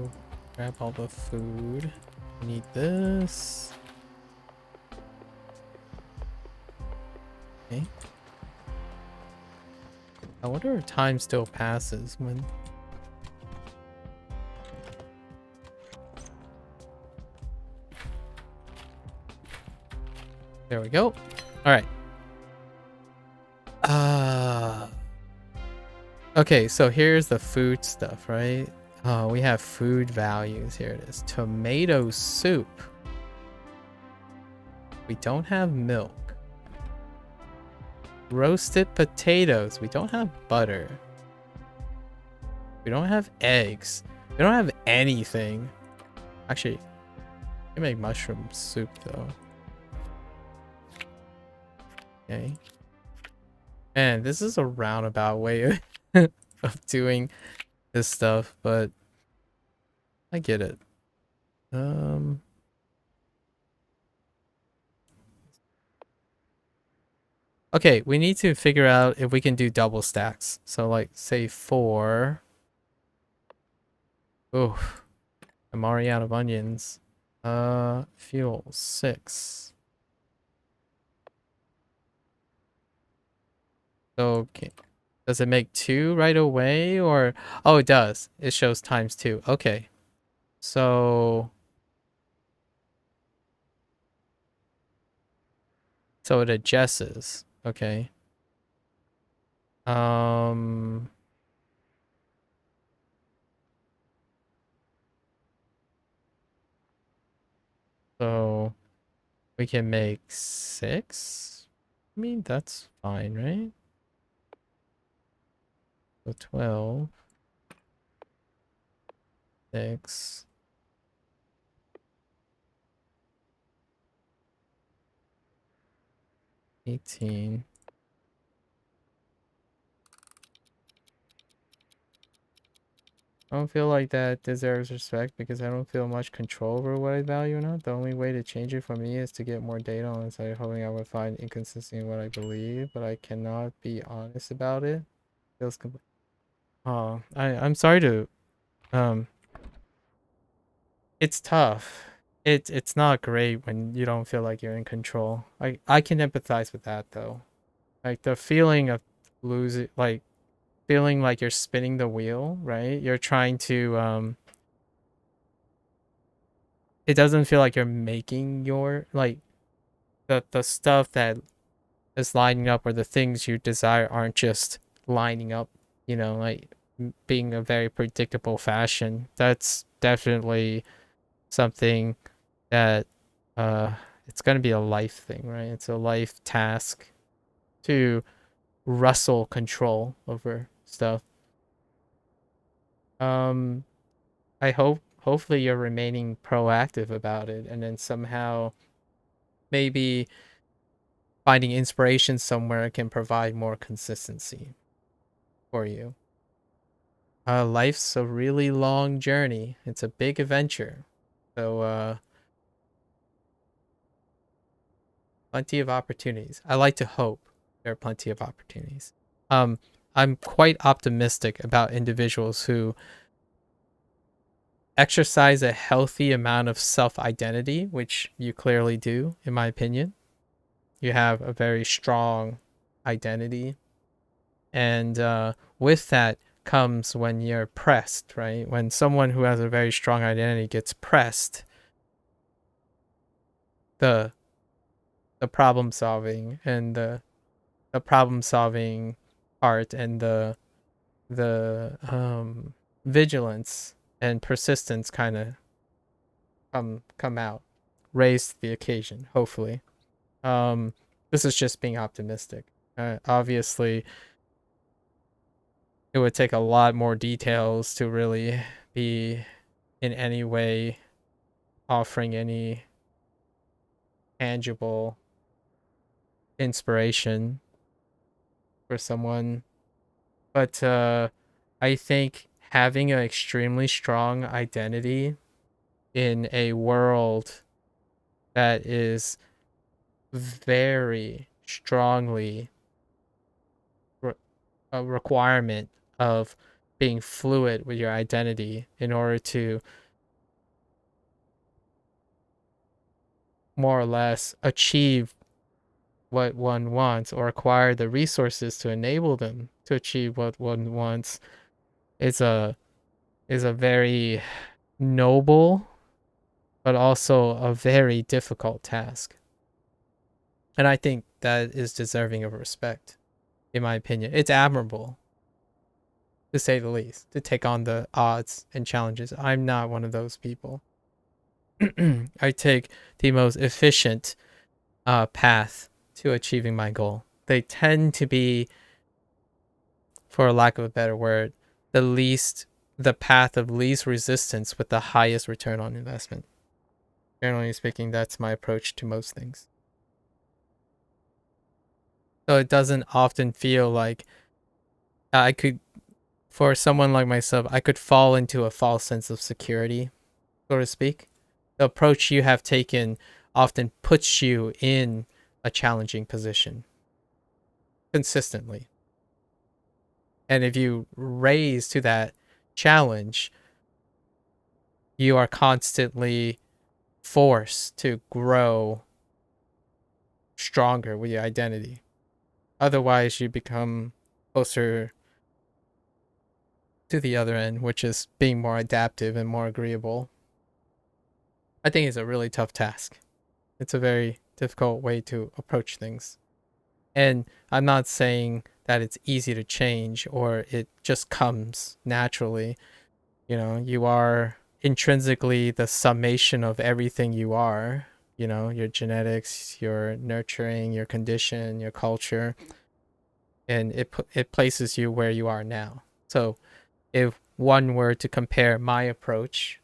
[SPEAKER 1] grab all the food. We need this. Okay. I wonder if time still passes when... There we go. All right. Okay, so here's the food stuff, right? We have food values. Here it is. Tomato soup. We don't have milk. Roasted potatoes. We don't have butter. We don't have eggs. We don't have anything. Actually, I can make mushroom soup though. Okay. Man, this is a roundabout way of doing this stuff, but I get it. Okay, we need to figure out if we can do double stacks. So like say 4. Oh, I'm already out of onions. Fuel 6. Okay. Does it make 2 right away or oh it does. It shows times 2. Okay. So it adjusts. Okay. Um so we can make 6. I mean that's fine, right? So 12, 6. 18. I don't feel like that deserves respect because I don't feel much control over what I value or not. The only way to change it for me is to get more data on the site, hoping I would find inconsistency in what I believe, but I cannot be honest about it. Feels complete. Oh, I'm sorry to um it's tough. It's not great when you don't feel like you're in control. I can empathize with that though. Like the feeling of losing like feeling like you're spinning the wheel, right? You're trying to it doesn't feel like you're making your like the stuff that is lining up or the things you desire aren't just lining up, like being a very predictable fashion. That's definitely something that uh it's going to be a life thing, right? It's a life task to wrestle control over stuff. um I hopefully you're remaining proactive about it and then somehow maybe finding inspiration somewhere can provide more consistency for you. Life's a really long journey. It's a big adventure. So plenty of opportunities. I like to hope there are plenty of opportunities. Um I'm quite optimistic about individuals who exercise a healthy amount of self-identity, which you clearly do, in my opinion. You have a very strong identity. And with that comes when you're pressed, right? When someone who has a very strong identity gets pressed, the problem solving and the problem solving part and the vigilance and persistence kind of come out, raise the occasion, hopefully. This is just being optimistic. Obviously, it would take a lot more details to really be in any way offering any tangible inspiration. for someone. But I think having an extremely strong identity in a world that is very strongly a requirement of being fluid with your identity in order to more or less achieve what one wants or acquire the resources to enable them to achieve what one wants is a very noble but also a very difficult task. And I think that is deserving of respect, in my opinion. It's admirable, to say the least, to take on the odds and challenges. I'm not one of those people. I take the most efficient path to achieving my goal. They tend to be, for lack of a better word, the path of least resistance with the highest return on investment. Generally speaking, that's my approach to most things. So it doesn't often feel like I could, for someone like myself, I could fall into a false sense of security, so to speak. The approach you have taken often puts you in a challenging position consistently. And if you raise to that challenge, you are constantly forced to grow stronger with your identity. Otherwise, you become closer to the other end, which is being more adaptive and more agreeable. I think it's a really tough task. It's a very difficult way to approach things. And I'm not saying that it's easy to change or it just comes naturally. You know, you are intrinsically the summation of everything you are, you know, your genetics, your nurturing, your condition, your culture, and it places you where you are now. So if one were to compare my approach,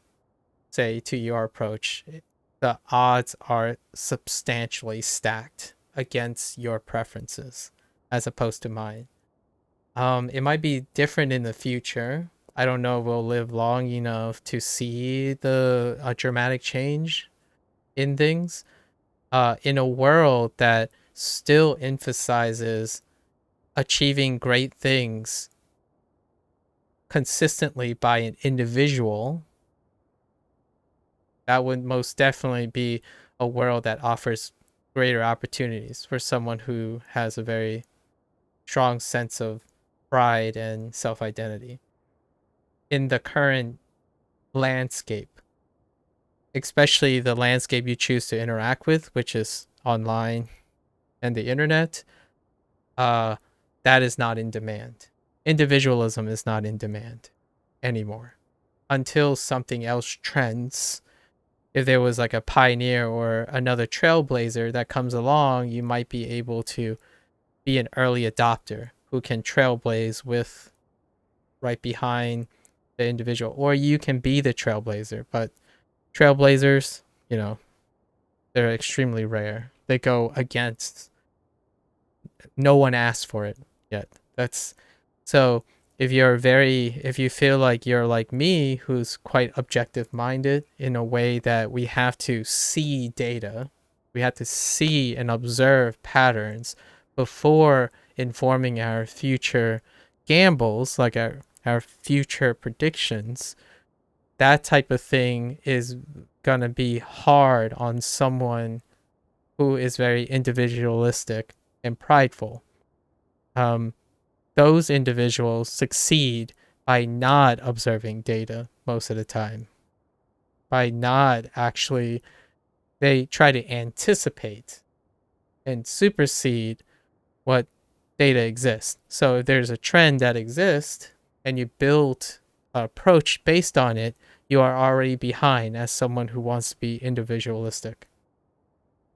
[SPEAKER 1] say, to your approach, the odds are substantially stacked against your preferences as opposed to mine. It might be different in the future. I don't know if we'll live long enough to see the dramatic change in things. In a world that still emphasizes achieving great things consistently by an individual, that would most definitely be a world that offers greater opportunities for someone who has a very strong sense of pride and self identity. In the current landscape, especially the landscape you choose to interact with, which is online and the internet, uh, that is not in demand. Individualism is not in demand anymore until something else trends. If there was like a pioneer or another trailblazer that comes along, you might be able to be an early adopter who can trailblaze with right behind the individual, or you can be the trailblazer. But trailblazers, you know, they're extremely rare. They go against, no one asked for it yet. That's so if you feel like you're like me, who's quite objective minded in a way that we have to see data, we have to see and observe patterns before informing our future gambles, like our future predictions, that type of thing is gonna be hard on someone who is very individualistic and prideful. Um, those individuals succeed by not observing data most of the time, by not actually, they try to anticipate and supersede what data exists. So if there's a trend that exists and you build an approach based on it, you are already behind as someone who wants to be individualistic.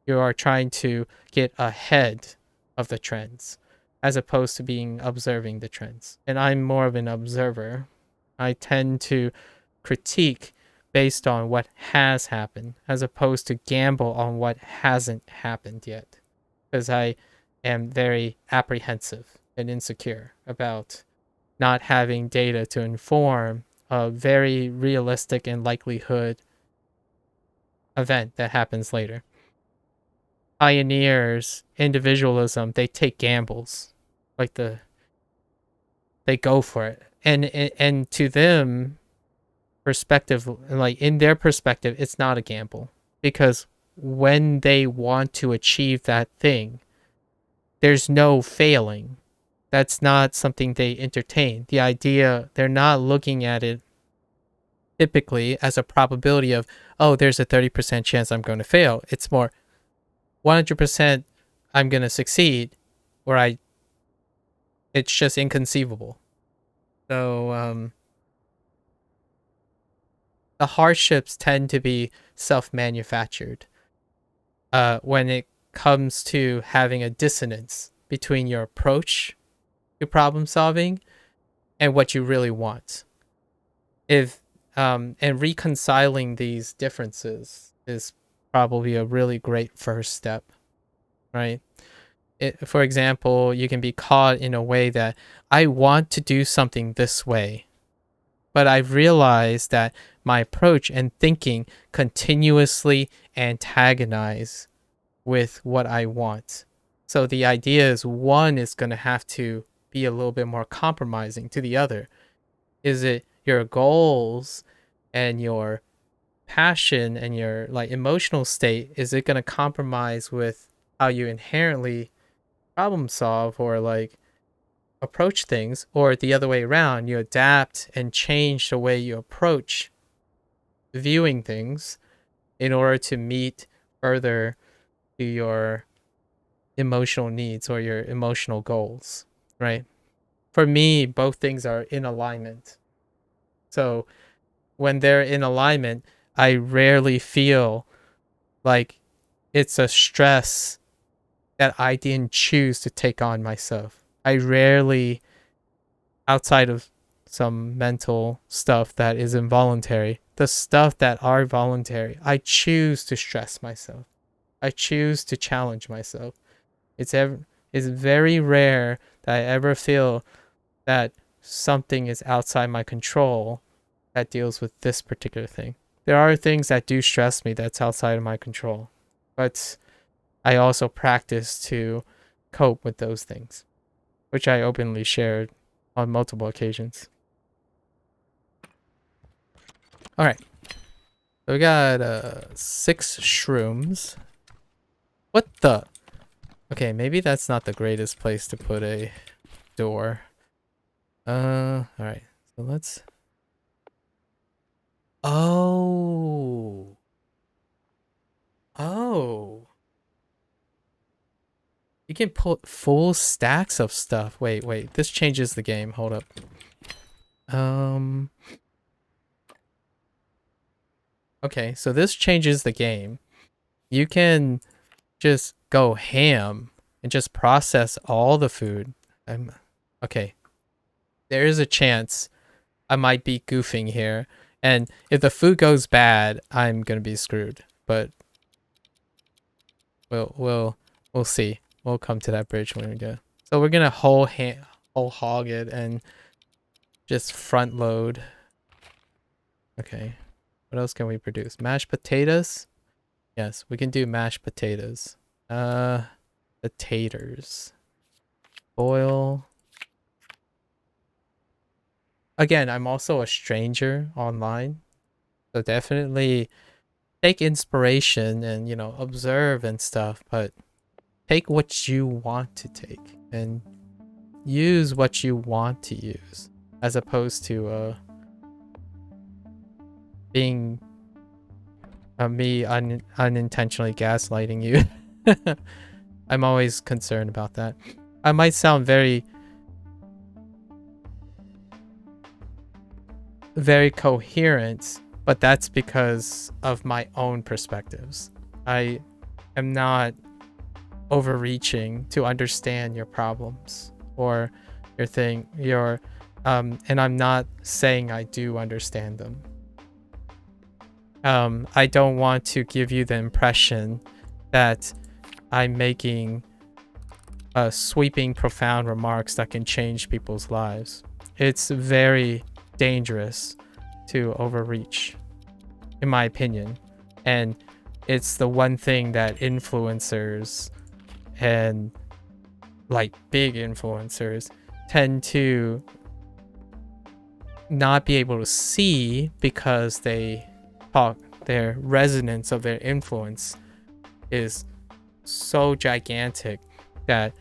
[SPEAKER 1] You are trying to get ahead of the trends as opposed to being observing the trends. And I'm more of an observer. I tend to critique based on what has happened as opposed to gamble on what hasn't happened yet, because I am very apprehensive and insecure about not having data to inform a very realistic and likelihood event that happens later. Pioneers, individualism, they take gambles. Like they go for it. And to them perspective, like in their perspective, it's not a gamble, because when they want to achieve that thing, there's no failing. That's not something they entertain. The idea, they're not looking at it typically as a probability of, oh, there's a 30% chance I'm going to fail. It's more 100% I'm going to succeed, or it's just inconceivable. So the hardships tend to be self-manufactured when it comes to having a dissonance between your approach to problem solving and what you really want. If and reconciling these differences is probably a really great first step, right? For example, you can be caught in a way that I want to do something this way, but I've realized that my approach and thinking continuously antagonize with what I want. So the idea is one is going to have to be a little bit more compromising to the other. Is it your goals and your passion and your like emotional state? Is it going to compromise with how you inherently problem solve or like approach things, or the other way around, you adapt and change the way you approach viewing things in order to meet further to your emotional needs or your emotional goals, right? For me, both things are in alignment. So when they're in alignment, I rarely feel like it's a stress that I didn't choose to take on myself. I rarely, outside of some mental stuff that is involuntary, the stuff that are voluntary, I choose to stress myself. I choose to challenge myself. It's very rare that I ever feel that something is outside my control that deals with this particular thing. There are things that do stress me that's outside of my control, but I also practice to cope with those things, which I openly shared on multiple occasions. All right. So we got 6 shrooms. What the? Okay, maybe that's not the greatest place to put a door. All right. So let's. Oh. Oh. You can put full stacks of stuff. Wait. This changes the game. Hold up. Okay, so this changes the game. You can just go ham and just process all the food. Okay. There is a chance I might be goofing here, and if the food goes bad, I'm gonna be screwed. But we'll see. We'll come to that bridge when we go. So we're gonna whole hog it and just front load. Okay. What else can we produce? Mashed potatoes? Yes, we can do mashed potatoes. Potatoes. Boil. Again, I'm also a stranger online, so definitely take inspiration and, observe and stuff, but take what you want to take and use what you want to use, as opposed to being me unintentionally gaslighting you. I'm always concerned about that. I might sound very coherent, but that's because of my own perspectives. I am not overreaching to understand your problems or and I'm not saying I do understand them. I don't want to give you the impression that I'm making sweeping, profound remarks that can change people's lives. It's very dangerous to overreach, in my opinion. And it's the one thing that influencers and like big influencers tend to not be able to see because their resonance of their influence is so gigantic that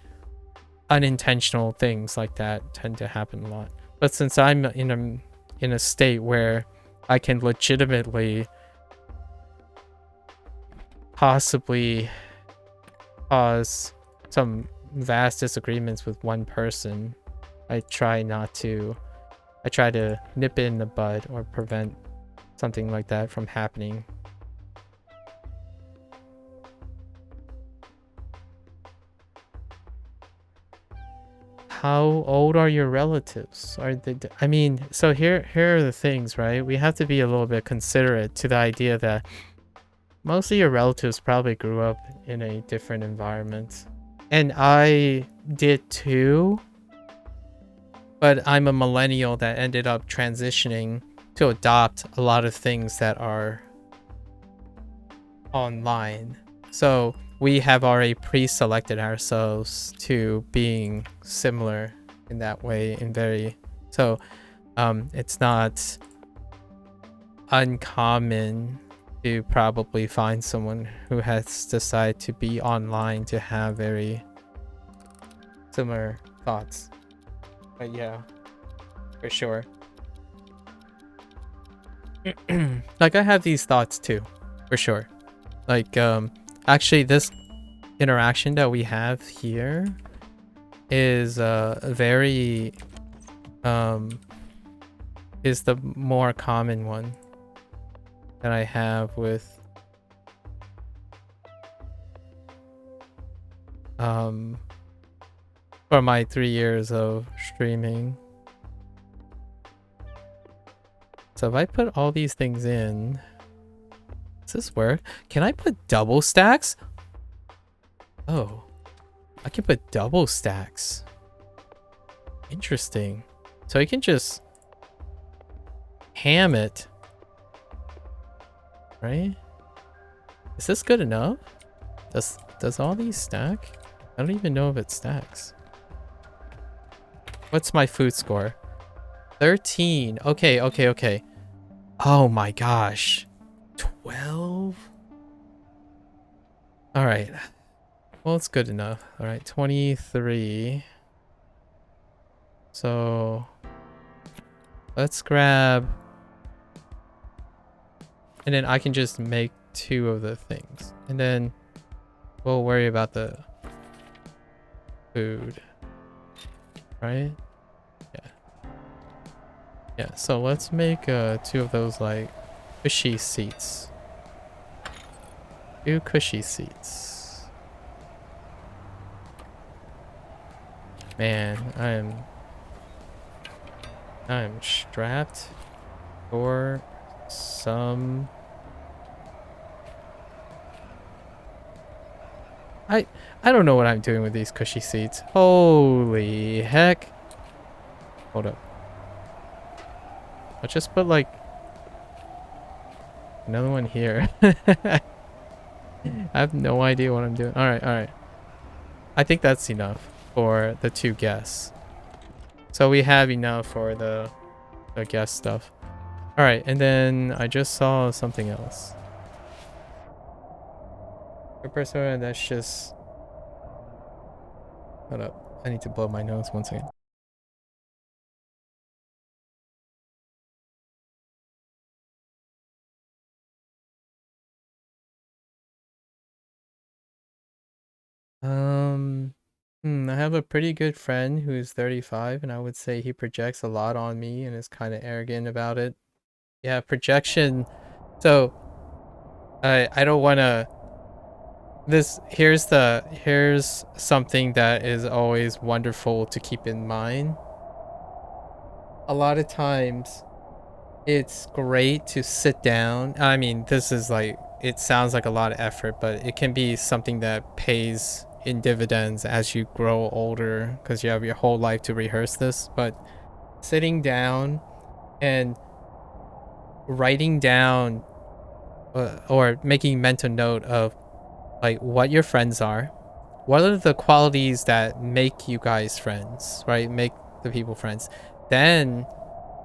[SPEAKER 1] unintentional things like that tend to happen a lot. But since I'm in a state where I can legitimately possibly cause some vast disagreements with one person, I try to nip it in the bud or prevent something like that from happening. How old are your relatives? Are they, I mean, so here are the things, right? We have to be a little bit considerate to the idea that most of your relatives probably grew up in a different environment. And I did too. But I'm a millennial that ended up transitioning to adopt a lot of things that are online. So we have already pre-selected ourselves to being similar in that way, so it's not uncommon to probably find someone who has decided to be online to have very similar thoughts. But yeah, for sure. Like I have these thoughts too, for sure. Like actually this interaction that we have here is very is the more common one that I have with for my 3 years of streaming. So if I put all these things in, does this work? Can I put double stacks? Oh, I can put double stacks. Interesting. So I can just ham it, right? Is this good enough? Does all these stack? I don't even know if it stacks. What's my food score? 13. Okay. Oh my gosh. 12? All right. Well, it's good enough. All right, 23. So let's grab, and then I can just make 2 of the things, and then we'll worry about the food, right? Yeah, so let's make 2 of those like cushy seats. 2 cushy seats. Man, I'm strapped for some. I don't know what I'm doing with these cushy seats. Holy heck. Hold up. I'll just put like another one here. I have no idea what I'm doing. All right. I think that's enough for the 2 guests. So we have enough for the guest stuff. All right, and then I just saw something else. Per persona, that's just. Hold up, I need to blow my nose 1 second. I have a pretty good friend who's 35, and I would say he projects a lot on me and is kind of arrogant about it. Yeah, projection. So I don't want to. Here's something that is always wonderful to keep in mind. A lot of times it's great to sit down. I mean, this is like, it sounds like a lot of effort, but it can be something that pays in dividends as you grow older because you have your whole life to rehearse this. But sitting down and writing down or making mental note of like what your friends are, what are the qualities that make you guys friends, right? Make the people friends. Then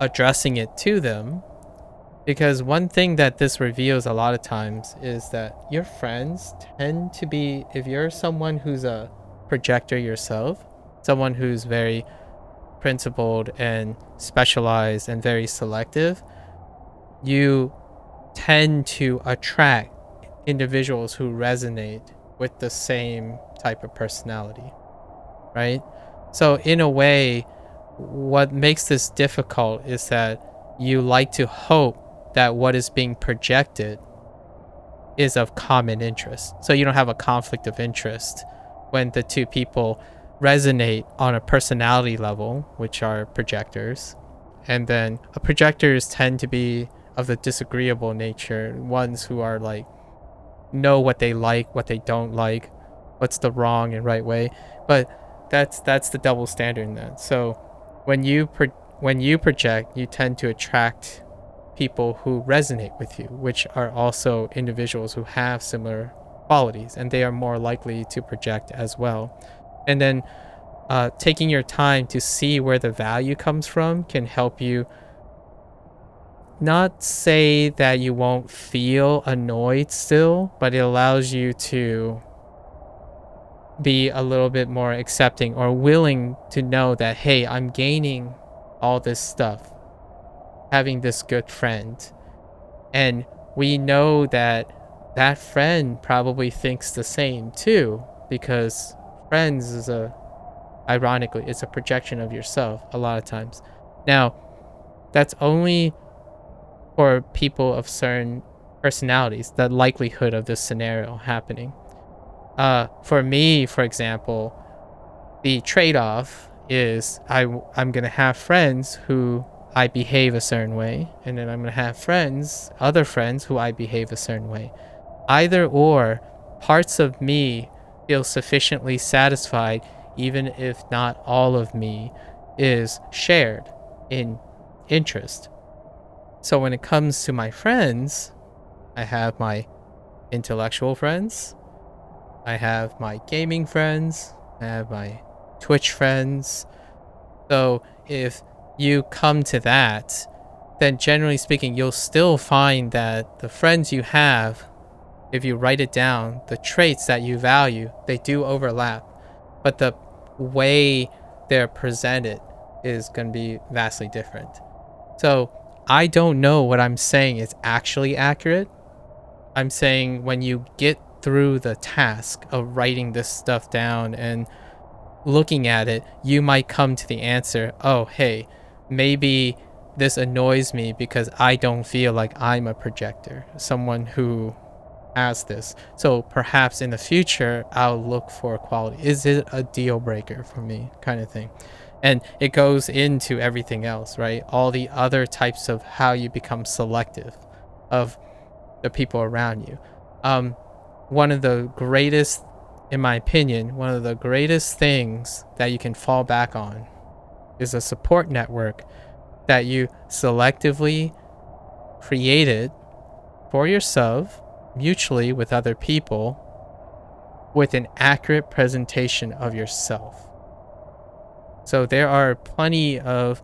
[SPEAKER 1] addressing it to them. Because one thing that this reveals a lot of times is that your friends tend to be, if you're someone who's a projector yourself, someone who's very principled and specialized and very selective, you tend to attract individuals who resonate with the same type of personality, right? So in a way, what makes this difficult is that you like to hope that what is being projected is of common interest. So you don't have a conflict of interest when the two people resonate on a personality level, which are projectors. And then projectors tend to be of the disagreeable nature, ones who are like, know what they like, what they don't like, what's the wrong and right way. But that's the double standard in that. So when you project, you tend to attract people who resonate with you, which are also individuals who have similar qualities, and they are more likely to project as well. And then taking your time to see where the value comes from can help you not say that you won't feel annoyed still, but it allows you to be a little bit more accepting or willing to know that, hey, I'm gaining all this stuff, having this good friend. And we know that that friend probably thinks the same too, because friends is ironically, it's a projection of yourself a lot of times. Now, that's only for people of certain personalities, the likelihood of this scenario happening. For me, for example, the trade-off is I'm going to have friends who I behave a certain way, and then I'm going to have other friends who I behave a certain way. Either or, parts of me feel sufficiently satisfied, even if not all of me is shared in interest. So when it comes to my friends, I have my intellectual friends, I have my gaming friends, I have my Twitch friends. So if you come to that, then generally speaking, you'll still find that the friends you have, if you write it down, the traits that you value, they do overlap. But the way they're presented is going to be vastly different. So I don't know what I'm saying is actually accurate. I'm saying when you get through the task of writing this stuff down and looking at it, you might come to the answer, oh, hey, maybe this annoys me because I don't feel like I'm a projector, someone who has this. So perhaps in the future, I'll look for quality. Is it a deal breaker for me, kind of thing? And it goes into everything else, right? All the other types of how you become selective of the people around you. One of the greatest, in my opinion, one of the greatest things that you can fall back on is a support network that you selectively created for yourself, mutually with other people, with an accurate presentation of yourself. So there are plenty of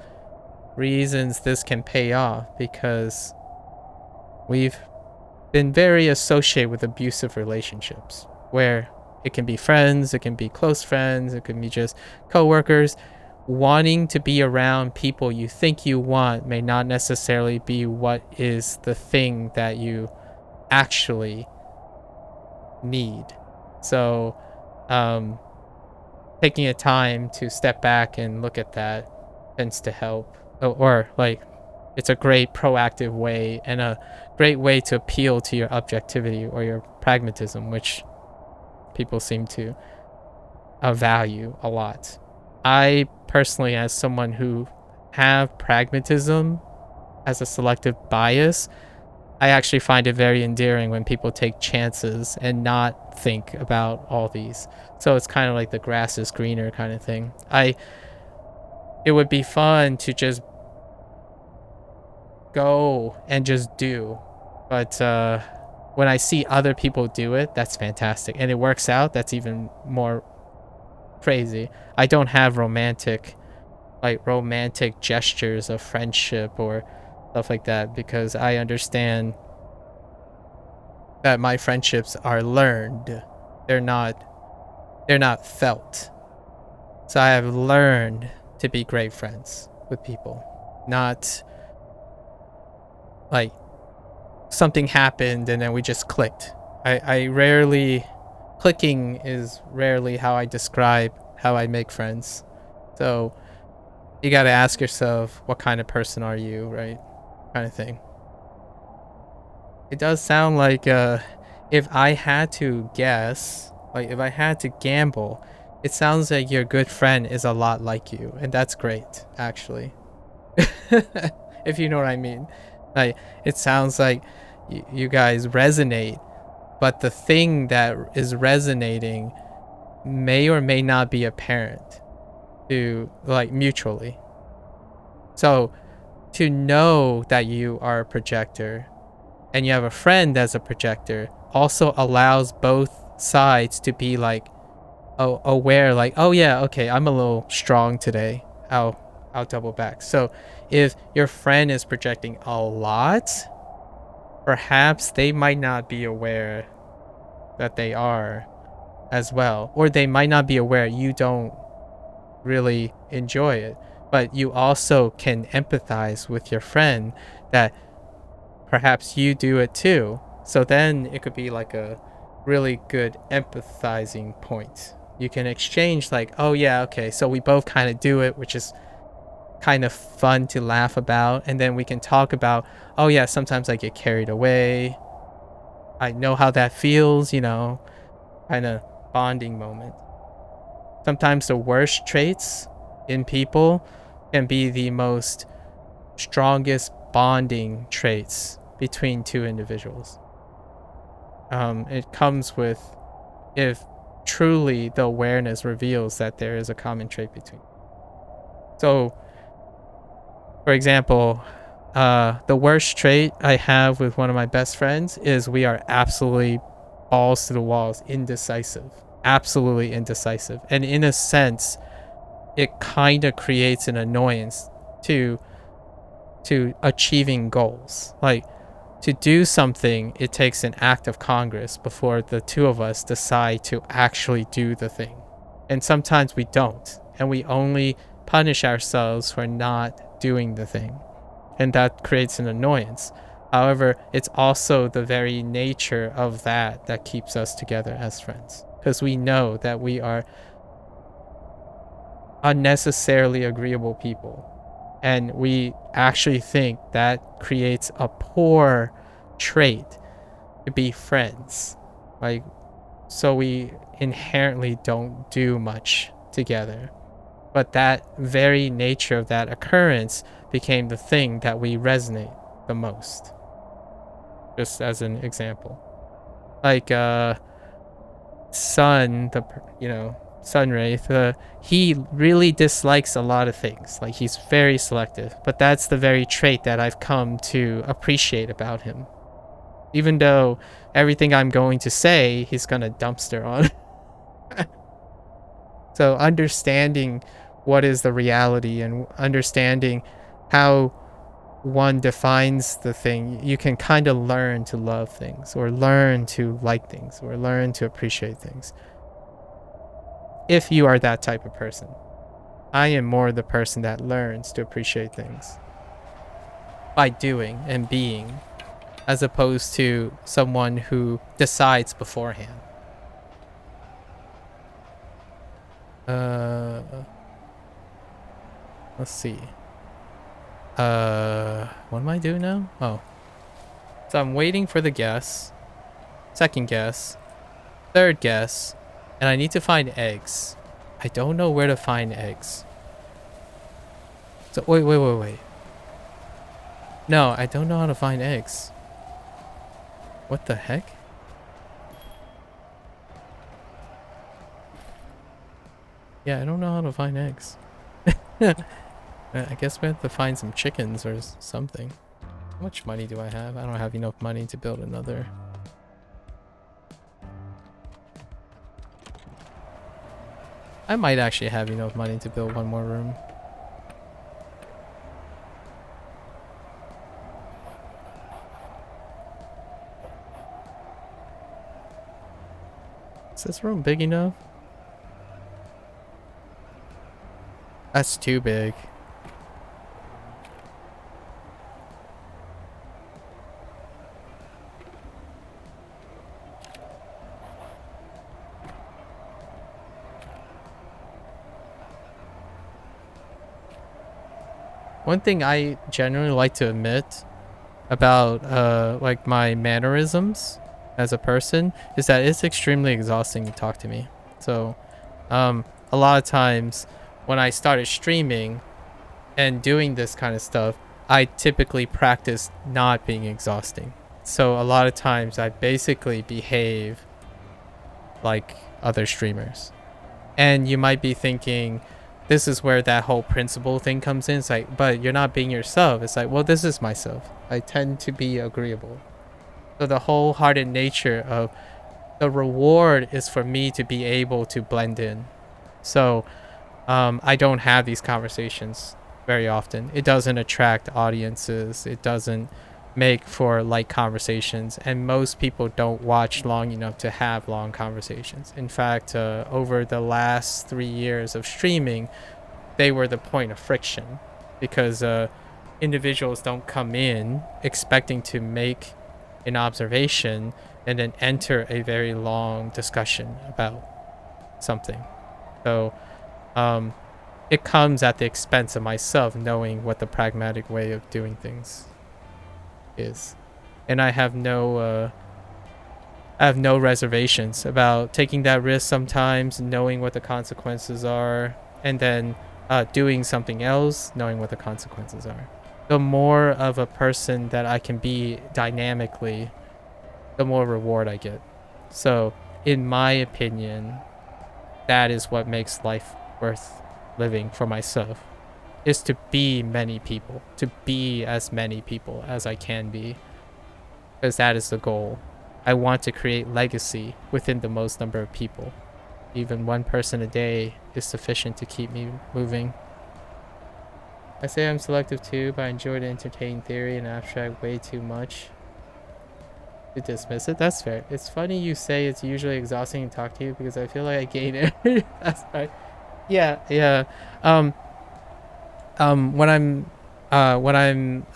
[SPEAKER 1] reasons this can pay off, because we've been very associated with abusive relationships, where it can be friends, it can be close friends, it can be just coworkers. Wanting to be around people you think you want may not necessarily be what is the thing that you actually need. So taking a time to step back and look at that tends to help, or like, it's a great proactive way and a great way to appeal to your objectivity or your pragmatism, which people seem to value a lot. I personally, as someone who have pragmatism as a selective bias, I actually find it very endearing when people take chances and not think about all these. So it's kind of like the grass is greener kind of thing. It would be fun to just go and just do. But when I see other people do it, that's fantastic. And it works out, that's even more crazy. I don't have romantic gestures of friendship or stuff like that because I understand that my friendships are learned. They're not felt. So I have learned to be great friends with people. Not like something happened and then we just clicked. Clicking is rarely how I describe how I make friends. So you got to ask yourself, what kind of person are you, right? Kind of thing. It does sound like if I had to guess, like if I had to gamble, it sounds like your good friend is a lot like you, and that's great, actually. If you know what I mean. Like it sounds like you guys resonate, but the thing that is resonating may or may not be apparent to like mutually. So to know that you are a projector and you have a friend that's a projector also allows both sides to be like aware, like, oh yeah, okay, I'm a little strong today. I'll double back. So if your friend is projecting a lot, perhaps they might not be aware that they are as well, or they might not be aware you don't really enjoy it, but you also can empathize with your friend that perhaps you do it too. So then it could be like a really good empathizing point. You can exchange like, oh yeah, okay, so we both kind of do it, which is kind of fun to laugh about. And then we can talk about, oh yeah, sometimes I get carried away. I know how that feels, kind of bonding moment. Sometimes the worst traits in people can be the most strongest bonding traits between two individuals. It comes with if truly the awareness reveals that there is a common trait between. So, for example, the worst trait I have with one of my best friends is we are absolutely balls to the walls, indecisive, absolutely indecisive. And in a sense, it kind of creates an annoyance to achieving goals. Like, to do something, it takes an act of Congress before the two of us decide to actually do the thing. And sometimes we don't, and we only punish ourselves for not doing the thing. And that creates an annoyance. However, it's also the very nature of that keeps us together as friends. Because we know that we are unnecessarily agreeable people. And we actually think that creates a poor trait to be friends. Like, so we inherently don't do much together. But that very nature of that occurrence became the thing that we resonate the most. Just as an example. Like, Sun, Sunwraith, he really dislikes a lot of things. Like, he's very selective. But that's the very trait that I've come to appreciate about him. Even though everything I'm going to say, he's gonna dumpster on. So understanding what is the reality and understanding how one defines the thing, you can kind of learn to love things or learn to like things or learn to appreciate things. If you are that type of person. I am more the person that learns to appreciate things by doing and being, as opposed to someone who decides beforehand. Let's see. What am I doing now? Oh. So I'm waiting for the guess. Second guess. Third guess. And I need to find eggs. I don't know where to find eggs. So wait. No, I don't know how to find eggs. What the heck? Yeah, I don't know how to find eggs. I guess we have to find some chickens or something. How much money do I have? I don't have enough money to build another. I might actually have enough money to build one more room. Is this room big enough? That's too big. One thing I generally like to admit about like my mannerisms as a person is that it's extremely exhausting to talk to me. So a lot of times when I started streaming and doing this kind of stuff, I typically practice not being exhausting. So a lot of times I basically behave like other streamers. And you might be thinking, this is where that whole principle thing comes in. It's like, but you're not being yourself. It's like, well, this is myself. I tend to be agreeable. So the wholehearted nature of the reward is for me to be able to blend in. So I don't have these conversations very often. It doesn't attract audiences. It doesn't make for light conversations, and most people don't watch long enough to have long conversations. In fact, over the last 3 years of streaming, they were the point of friction, because individuals don't come in expecting to make an observation and then enter a very long discussion about something. So it comes at the expense of myself knowing what the pragmatic way of doing things is, and I have no reservations about taking that risk sometimes, knowing what the consequences are, and then doing something else knowing what the consequences are. The more of a person that I can be dynamically, the more reward I get. So in my opinion, that is what makes life worth living for myself, is to be many people, to be as many people as I can be, because that is the goal. I want to create legacy within the most number of people. Even one person a day is sufficient to keep me moving. I say I'm selective too, but I enjoy the entertaining theory and abstract way too much to dismiss it. That's fair. It's funny you say it's usually exhausting to talk to you, because I feel like I gain it. That's right. Yeah. What I'm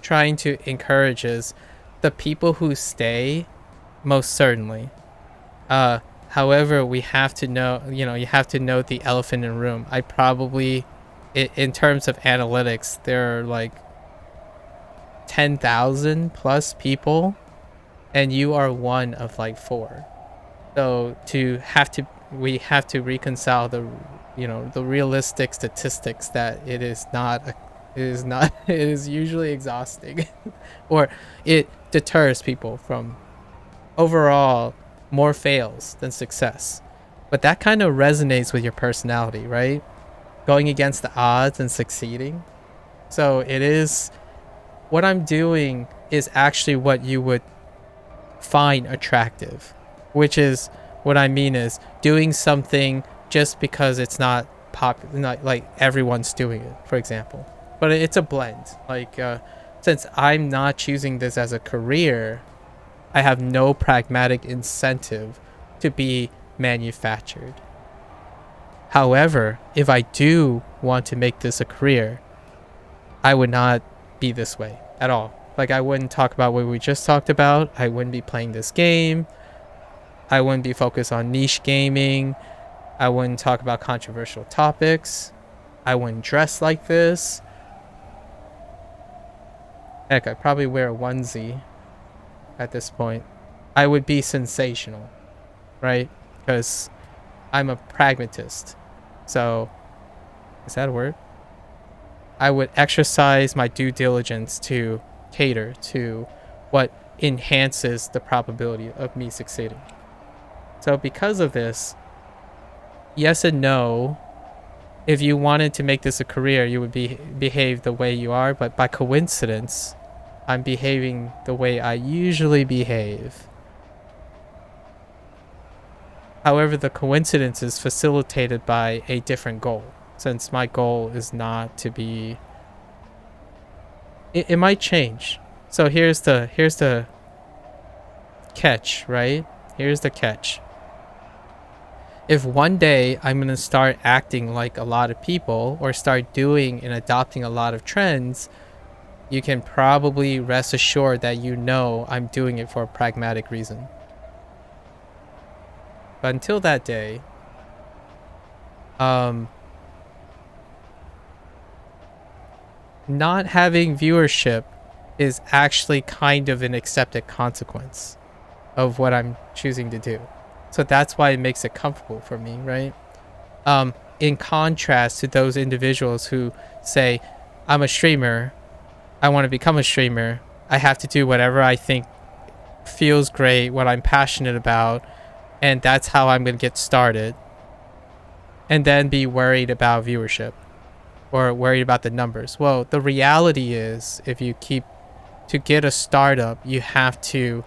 [SPEAKER 1] trying to encourage is the people who stay, most certainly. However, we have to know, you have to know the elephant in the room. I probably, in terms of analytics, there are like 10,000 plus people, and you are one of like 4. So we have to reconcile the realistic statistics that it is it is usually exhausting, or it deters people from overall more fails than success. But that kind of resonates with your personality, right? Going against the odds and succeeding. So it is, what I'm doing is actually what you would find attractive, which is, what I mean is doing something just because it's not like everyone's doing it, for example. But it's a blend. Like since I'm not choosing this as a career, I have no pragmatic incentive to be manufactured. However, if I do want to make this a career, I would not be this way at all. Like, I wouldn't talk about what we just talked about. I wouldn't be playing this game. I wouldn't be focused on niche gaming. I wouldn't talk about controversial topics. I wouldn't dress like this. Heck, I'd probably wear a onesie at this point. I would be sensational, right? Because I'm a pragmatist. So, is that a word? I would exercise my due diligence to cater to what enhances the probability of me succeeding. So because of this, yes and no. If you wanted to make this a career, you would behave the way you are, but by coincidence, I'm behaving the way I usually behave. However, the coincidence is facilitated by a different goal, since my goal is not to be... It might change. So here's the catch, right? Here's the catch. If one day I'm going to start acting like a lot of people or start doing and adopting a lot of trends, you can probably rest assured that you know I'm doing it for a pragmatic reason. But until that day, not having viewership is actually kind of an accepted consequence of what I'm choosing to do. So that's why it makes it comfortable for me, right? In contrast to those individuals who say, I'm a streamer, I want to become a streamer, I have to do whatever I think feels great, what I'm passionate about, and that's how I'm going to get started, and then be worried about viewership or worried about the numbers. Well, the reality is, to get a startup, you have to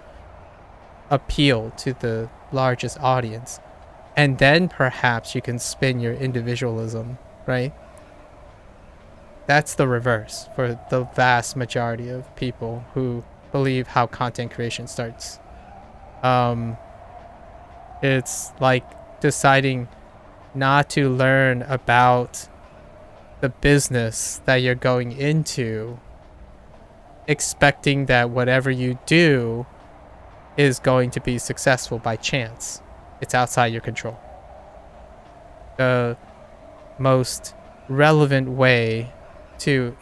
[SPEAKER 1] appeal to the largest audience, and then perhaps you can spin your individualism, right? That's the reverse for the vast majority of people who believe how content creation starts. It's like deciding not to learn about the business that you're going into, expecting that whatever you do is going to be successful by chance. It's outside your control. The most relevant way to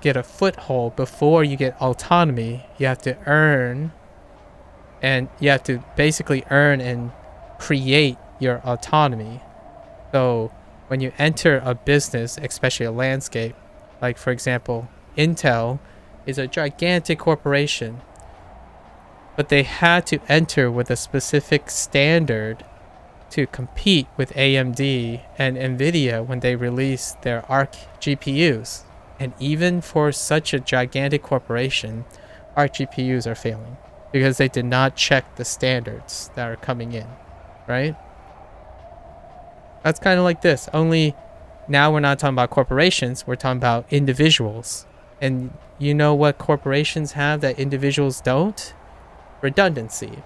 [SPEAKER 1] get a foothold before you get autonomy, you have to earn, and you have to basically earn and create your autonomy. So when you enter a business, especially a landscape, like for example, Intel is a gigantic corporation, but they had to enter with a specific standard to compete with AMD and NVIDIA when they released their ARC GPUs. And even for such a gigantic corporation, ARC GPUs are failing because they did not check the standards that are coming in, right? That's kind of like this, only now we're not talking about corporations, we're talking about individuals. And you know what corporations have that individuals don't? Redundancy.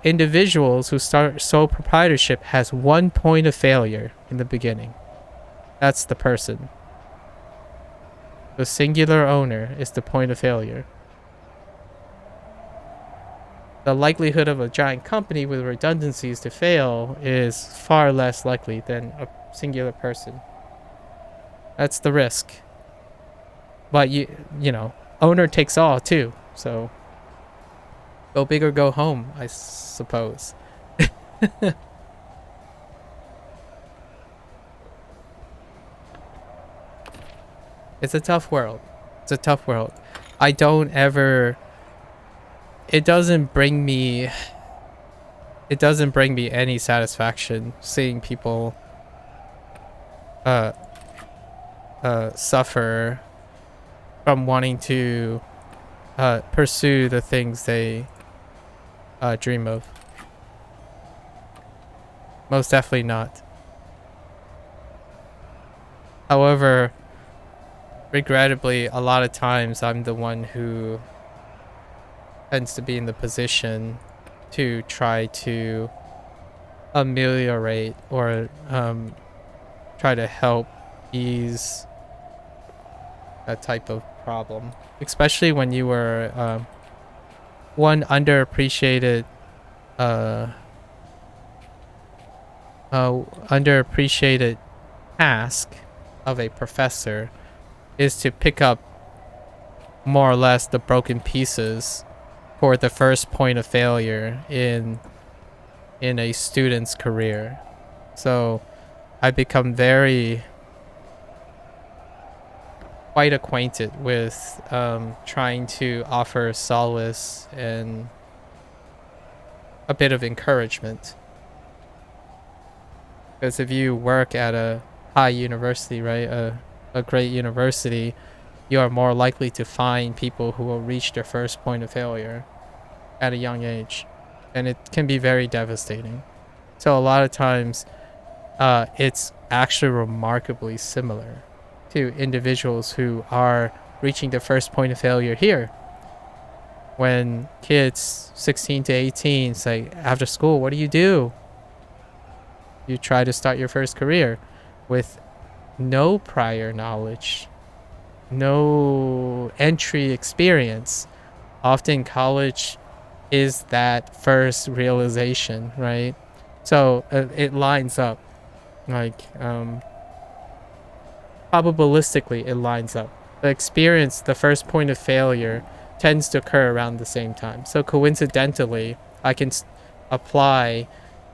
[SPEAKER 1] Individuals who start sole proprietorship has one point of failure in the beginning. That's the person. The singular owner is the point of failure. The likelihood of a giant company with redundancies to fail is far less likely than a singular person. That's the risk. But you know, owner takes all too, so go big or go home, I suppose. It's a tough world. It's a tough world. I don't ever... It doesn't bring me any satisfaction seeing people suffer from wanting to pursue the things they dream of. Most definitely not. However, regrettably, a lot of times I'm the one who tends to be in the position to try to ameliorate or try to help ease that type of problem, especially when you were one underappreciated task of a professor is to pick up more or less the broken pieces for the first point of failure in a student's career. So I become very quite acquainted with trying to offer solace and a bit of encouragement. Because if you work at a high university, right, a great university, you are more likely to find people who will reach their first point of failure at a young age. And it can be very devastating. So a lot of times, it's actually remarkably similar to individuals who are reaching the first point of failure here. When kids 16 to 18 say, after school, what do? You try to start your first career with no prior knowledge, no entry experience. Often college is that first realization, right? So it lines up, like probabilistically it lines up. The experience, the first point of failure, tends to occur around the same time. So coincidentally, I can apply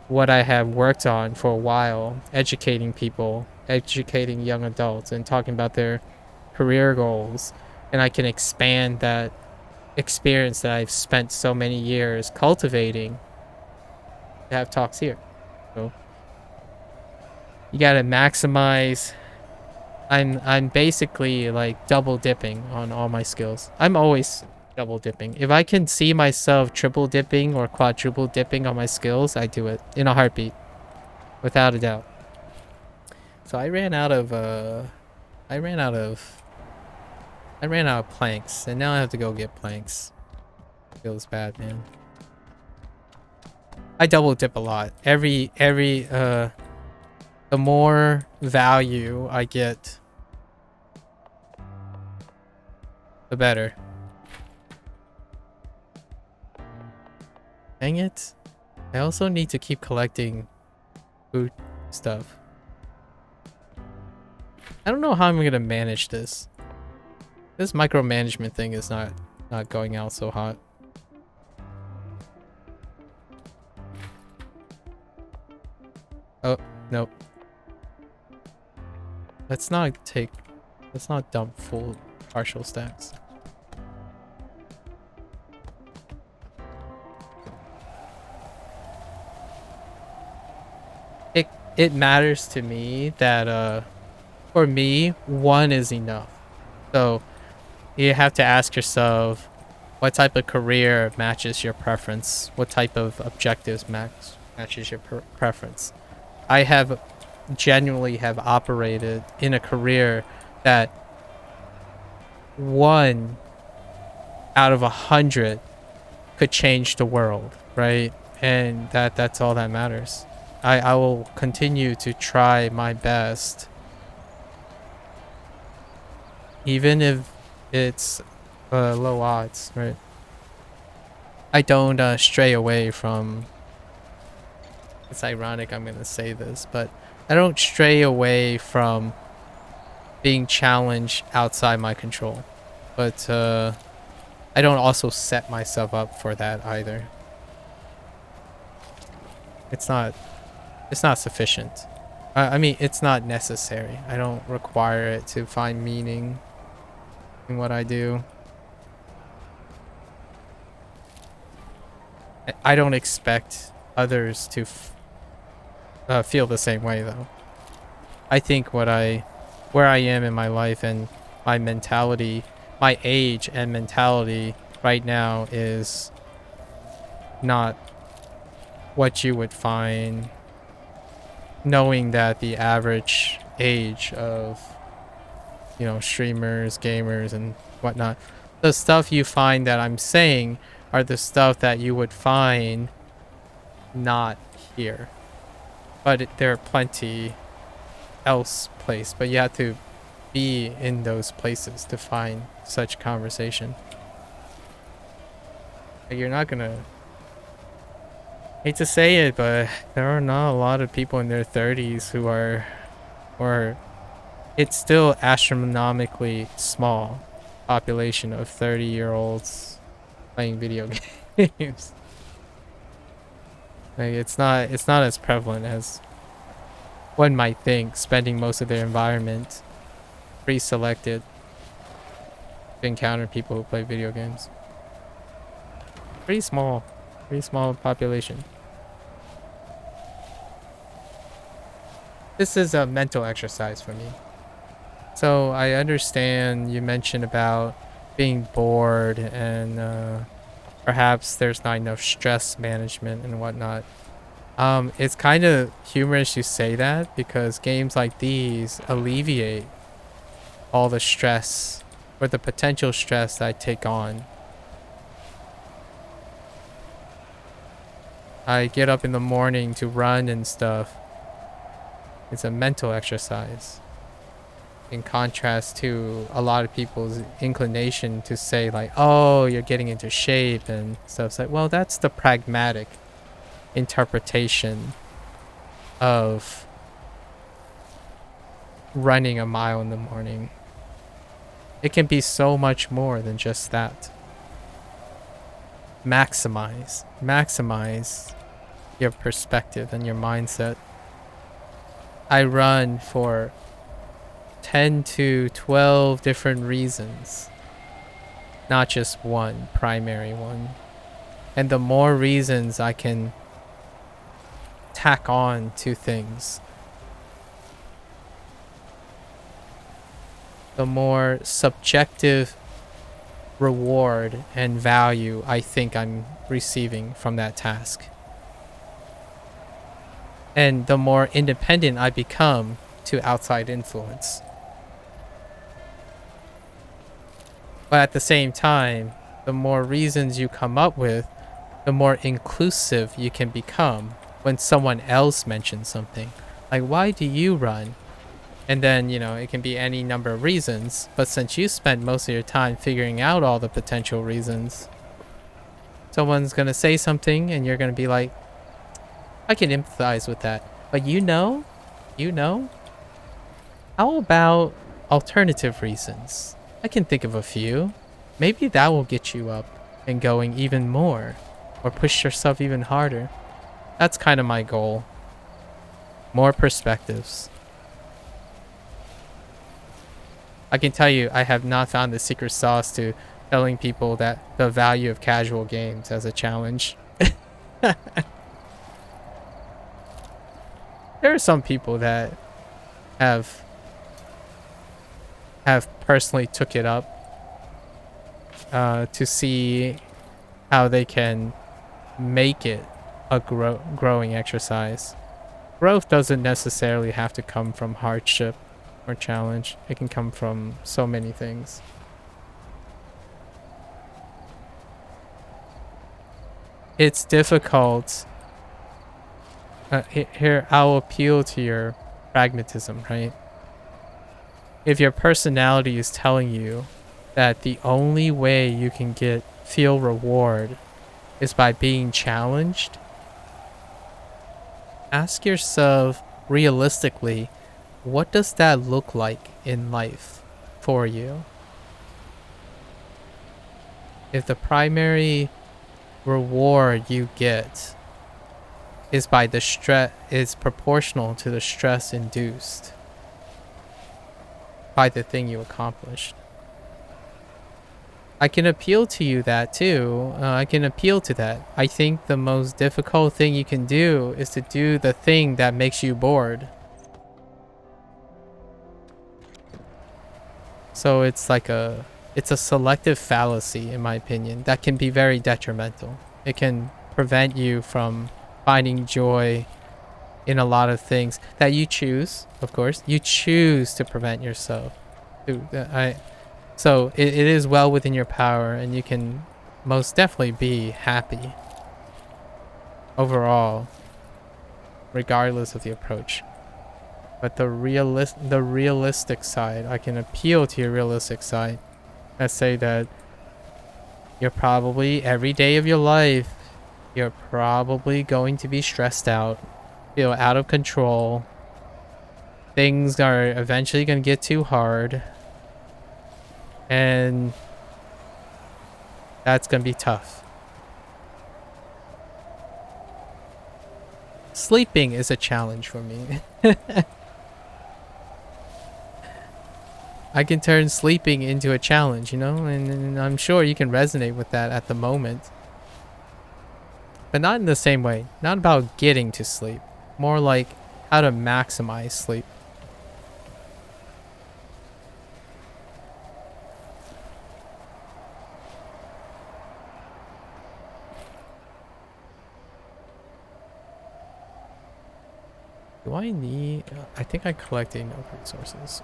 [SPEAKER 1] what I have worked on for a while, educating people, educating young adults, and talking about their career goals. And I can expand that experience that I've spent so many years cultivating to have talks here. So you gotta maximize. I'm basically like double dipping on all my skills. I'm always double dipping. If I can see myself triple dipping or quadruple dipping on my skills, I do it in a heartbeat, without a doubt. So I ran out of planks, and now I have to go get planks. Feels bad, man. I double dip a lot. The more value I get, the better. Dang it. I also need to keep collecting food stuff. I don't know how I'm gonna manage this. This micromanagement thing is not going out so hot. Oh, nope. Let's not dump full partial stacks. It matters to me that for me, one is enough. So you have to ask yourself what type of career matches your preference, what type of objectives matches your preference. I have genuinely have operated in a career that 1 out of 100 could change the world, right? And that's all that matters. I will continue to try my best, even if it's low odds, right? I don't stray away from. It's ironic I'm gonna say this, but I don't stray away from being challenged outside my control. But I don't also set myself up for that either. It's not sufficient. I mean, it's not necessary. I don't require it to find meaning in what I do. I don't expect others to feel the same way, though. I think where I am in my life and my mentality, my age and mentality right now is not what you would find, knowing that the average age of, you know, streamers, gamers, and whatnot, the stuff you find that I'm saying are the stuff that you would find not here. But there are plenty else place, but you have to be in those places to find such conversation. Like, you're not gonna, hate to say it, but there are not a lot of people in their 30s who are, or it's still astronomically small population of 30-year-olds playing video games. Like, it's not as prevalent as one might think, spending most of their environment pre-selected to encounter people who play video games. Pretty small population. This is a mental exercise for me. So I understand you mentioned about being bored and perhaps there's not enough stress management and whatnot. It's kind of humorous you say that because games like these alleviate all the stress or the potential stress that I take on. I get up in the morning to run and stuff. It's a mental exercise. In contrast to a lot of people's inclination to say like, oh, you're getting into shape and stuff. It's like, well, that's the pragmatic interpretation of running a mile in the morning. It can be so much more than just that. Maximize your perspective and your mindset. I run for 10 to 12 different reasons, not just one primary one. And the more reasons I can tack on to things, the more subjective reward and value I think I'm receiving from that task. And the more independent I become to outside influence. But at the same time, the more reasons you come up with, the more inclusive you can become when someone else mentions something. Like, why do you run? And then, you know, it can be any number of reasons. But since you spent most of your time figuring out all the potential reasons, someone's going to say something and you're going to be like, I can empathize with that. But you know, how about alternative reasons? I can think of a few. Maybe that will get you up and going even more, or push yourself even harder. That's kind of my goal. More perspectives. I can tell you, I have not found the secret sauce to telling people that the value of casual games as a challenge. There are some people that have personally took it up to see how they can make it a growing exercise. Growth doesn't necessarily have to come from hardship or challenge. It can come from so many things. It's difficult. Here, I'll appeal to your pragmatism, right? If your personality is telling you that the only way you can feel reward is by being challenged, ask yourself realistically, what does that look like in life for you? If the primary reward you get is by the stress, is proportional to the stress induced by the thing you accomplished, I can appeal to you that too. I can appeal to that. I think the most difficult thing you can do is to do the thing that makes you bored. So it's like it's a selective fallacy, in my opinion, that can be very detrimental. It can prevent you from finding joy in a lot of things that you choose. Of course, you choose to prevent yourself. So it is well within your power, and you can most definitely be happy overall, regardless of the approach. But the realistic side, I can appeal to your realistic side. Let's say that you're probably, every day of your life, you're probably going to be stressed out, feel out of control. Things are eventually going to get too hard. And that's going to be tough. Sleeping is a challenge for me. I can turn sleeping into a challenge, you know? And I'm sure you can resonate with that at the moment. But not in the same way. Not about getting to sleep. More like how to maximize sleep. Do I need... I think I collect enough resources.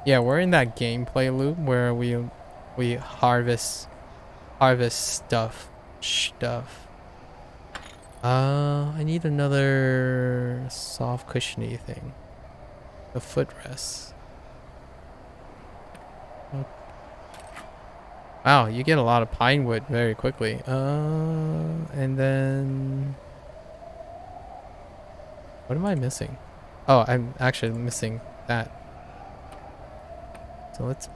[SPEAKER 1] Yeah, we're in that gameplay loop where we harvest stuff. I need another soft cushiony thing. The footrest. Wow, you get a lot of pine wood very quickly. And then what am I missing? Oh, I'm actually missing that. So let's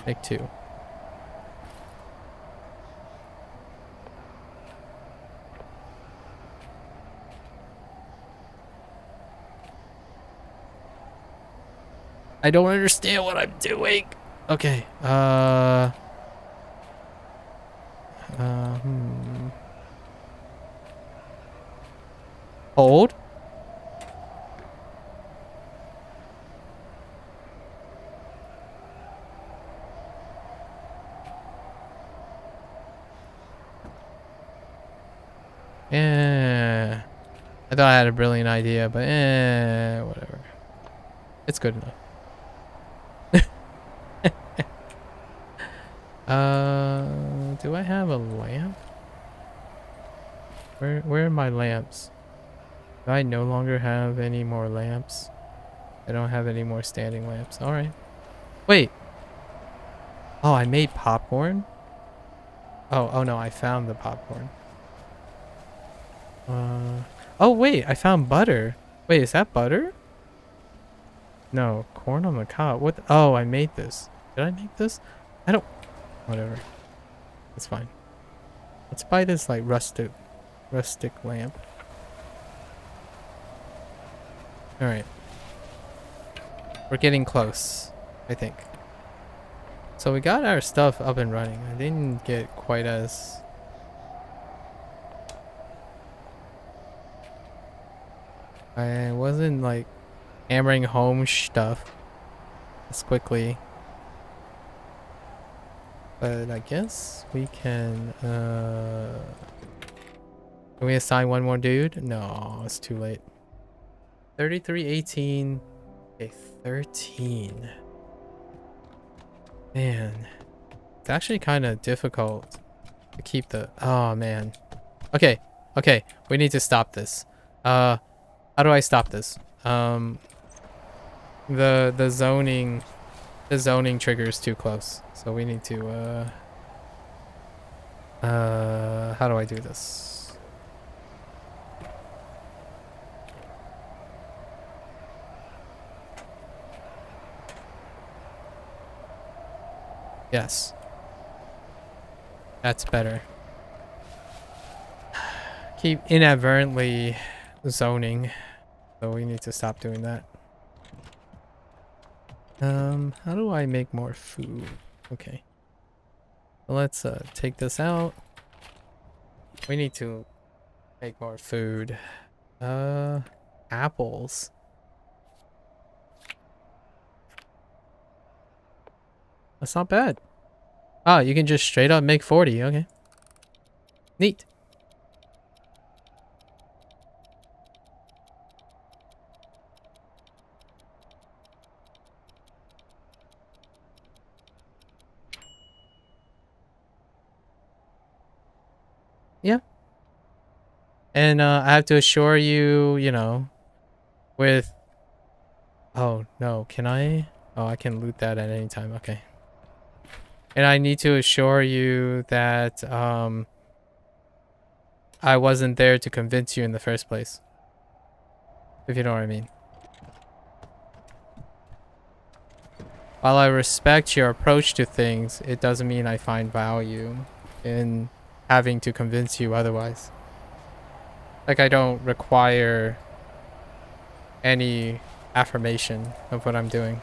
[SPEAKER 1] make 2. I don't understand what I'm doing. Okay. Hold. Yeah. I thought I had a brilliant idea, but whatever. It's good enough. Do I have a lamp? Where are my lamps? Do I no longer have any more lamps? I don't have any more standing lamps. All right. Wait. Oh, I made popcorn? Oh no, I found the popcorn. Oh wait, I found butter. Wait, is that butter? No, corn on the cob. What? Oh, I made this. Did I make this? I don't... Whatever. It's fine. Let's buy this like rustic lamp. All right. We're getting close, I think. So we got our stuff up and running. I didn't get quite as... I wasn't like hammering home stuff as quickly. But I guess we can we assign one more dude? No, it's too late. 3318. Okay, 13. Man. It's actually kind of difficult to keep the... Oh, man. Okay. Okay. We need to stop this. How do I stop this? The zoning trigger is too close. So we need to how do I do this? Yes. That's better. Keep inadvertently zoning. So we need to stop doing that. How do I make more food? Okay. Let's take this out. We need to make more food. Apples. That's not bad. Ah, you can just straight up make 40. Okay. Neat. Yeah. And I have to assure you, you know, with... Oh, no. Can I? Oh, I can loot that at any time. Okay. And I need to assure you that I wasn't there to convince you in the first place. If you know what I mean. While I respect your approach to things, it doesn't mean I find value in having to convince you otherwise. Like, I don't require any affirmation of what I'm doing.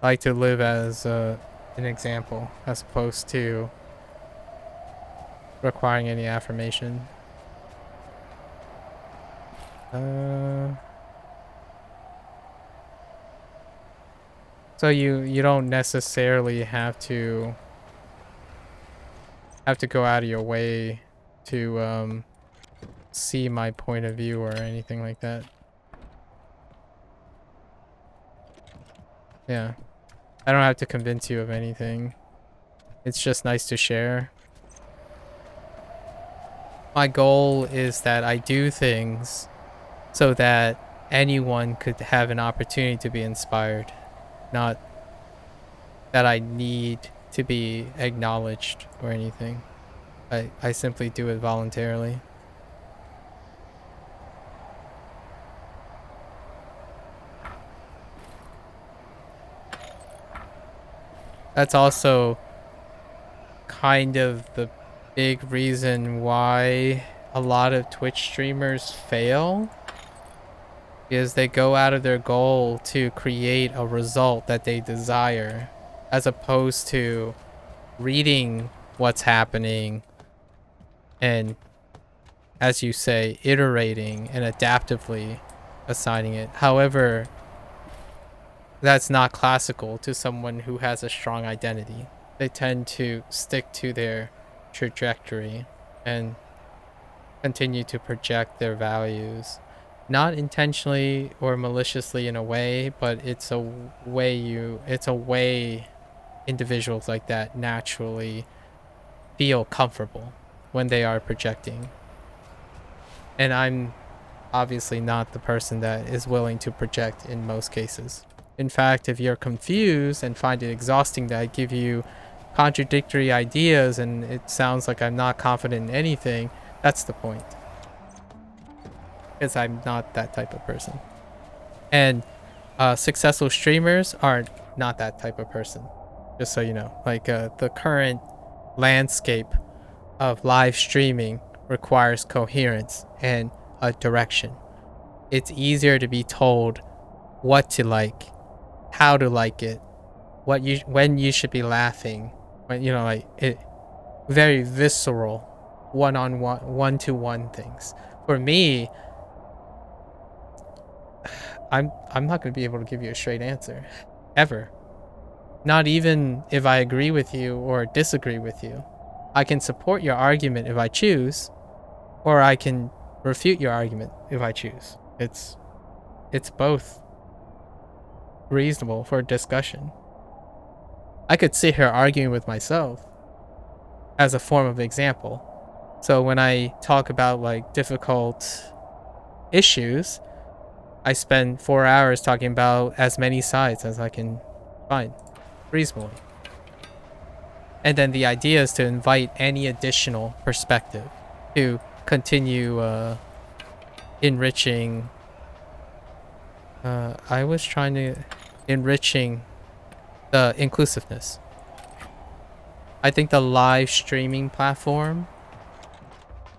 [SPEAKER 1] I like to live as an example as opposed to requiring any affirmation. So you don't necessarily have to go out of your way to see my point of view or anything like that. Yeah. I don't have to convince you of anything. It's just nice to share. My goal is that I do things so that anyone could have an opportunity to be inspired, not that I need to be acknowledged or anything. I simply do it voluntarily. That's also kind of the big reason why a lot of Twitch streamers fail, is they go out of their goal to create a result that they desire, as opposed to reading what's happening and, as you say, iterating and adaptively assigning it. However, that's not classical to someone who has a strong identity. They tend to stick to their trajectory and continue to project their values, not intentionally or maliciously in a way, but it's a way individuals like that naturally feel comfortable when they are projecting. And I'm obviously not the person that is willing to project in most cases. In fact, if you're confused and find it exhausting that I give you contradictory ideas and it sounds like I'm not confident in anything, that's the point. Because I'm not that type of person. And successful streamers are not that type of person. Just so you know. Like the current landscape of live streaming requires coherence and a direction. It's easier to be told what to like, how to like it, when you should be laughing, when like it, very visceral, one-on-one, one-to-one things. For me, I'm not going to be able to give you a straight answer ever. Not even if I agree with you or disagree with you. I can support your argument if I choose, or I can refute your argument if I choose. It's both reasonable for discussion. I could sit here arguing with myself as a form of example. So when I talk about like difficult issues, I spend 4 hours talking about as many sides as I can find reasonably. And then the idea is to invite any additional perspective to continue enriching. I was trying to enriching the inclusiveness. I think the live streaming platform,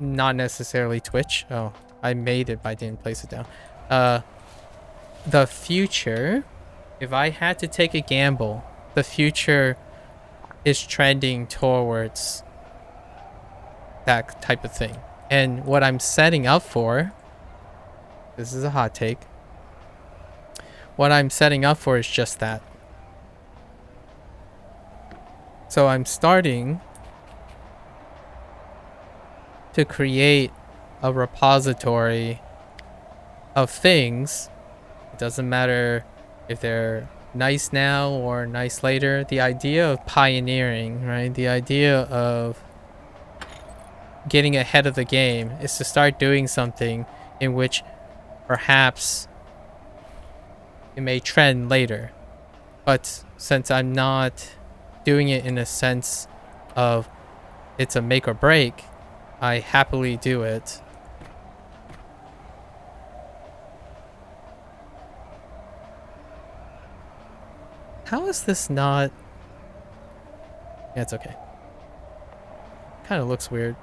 [SPEAKER 1] not necessarily Twitch. Oh, I made it, but I didn't place it down. The future, if I had to take a gamble, the future is trending towards that type of thing. And what I'm setting up for, this is a hot take, what I'm setting up for is just that. So I'm starting to create a repository of things. It doesn't matter if they're nice now or nice later. The idea of pioneering, right? The idea of getting ahead of the game is to start doing something in which perhaps it may trend later. But since I'm not doing it in a sense of it's a make or break, I happily do it. How is this not... Yeah, it's okay. Kind of looks weird.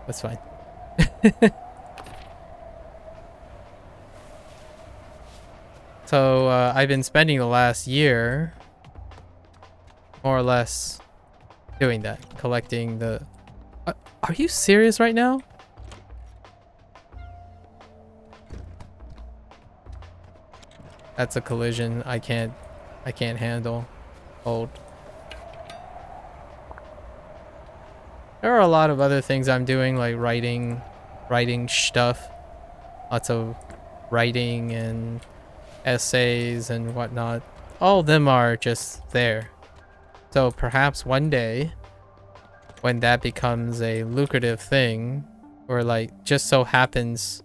[SPEAKER 1] That's fine. So I've been spending the last year more or less doing that, collecting the... Are you serious right now? That's a collision I can't handle. Hold. There are a lot of other things I'm doing, like writing stuff. Lots of writing and essays and whatnot. All of them are just there. So perhaps one day, when that becomes a lucrative thing, or like just so happens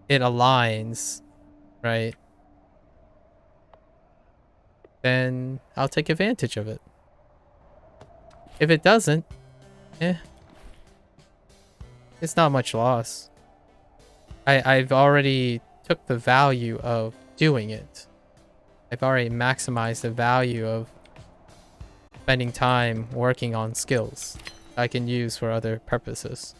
[SPEAKER 1] it aligns, right? Then I'll take advantage of it. If it doesn't, it's not much loss. I've already took the value of doing it. I've already maximized the value of spending time working on skills I can use for other purposes.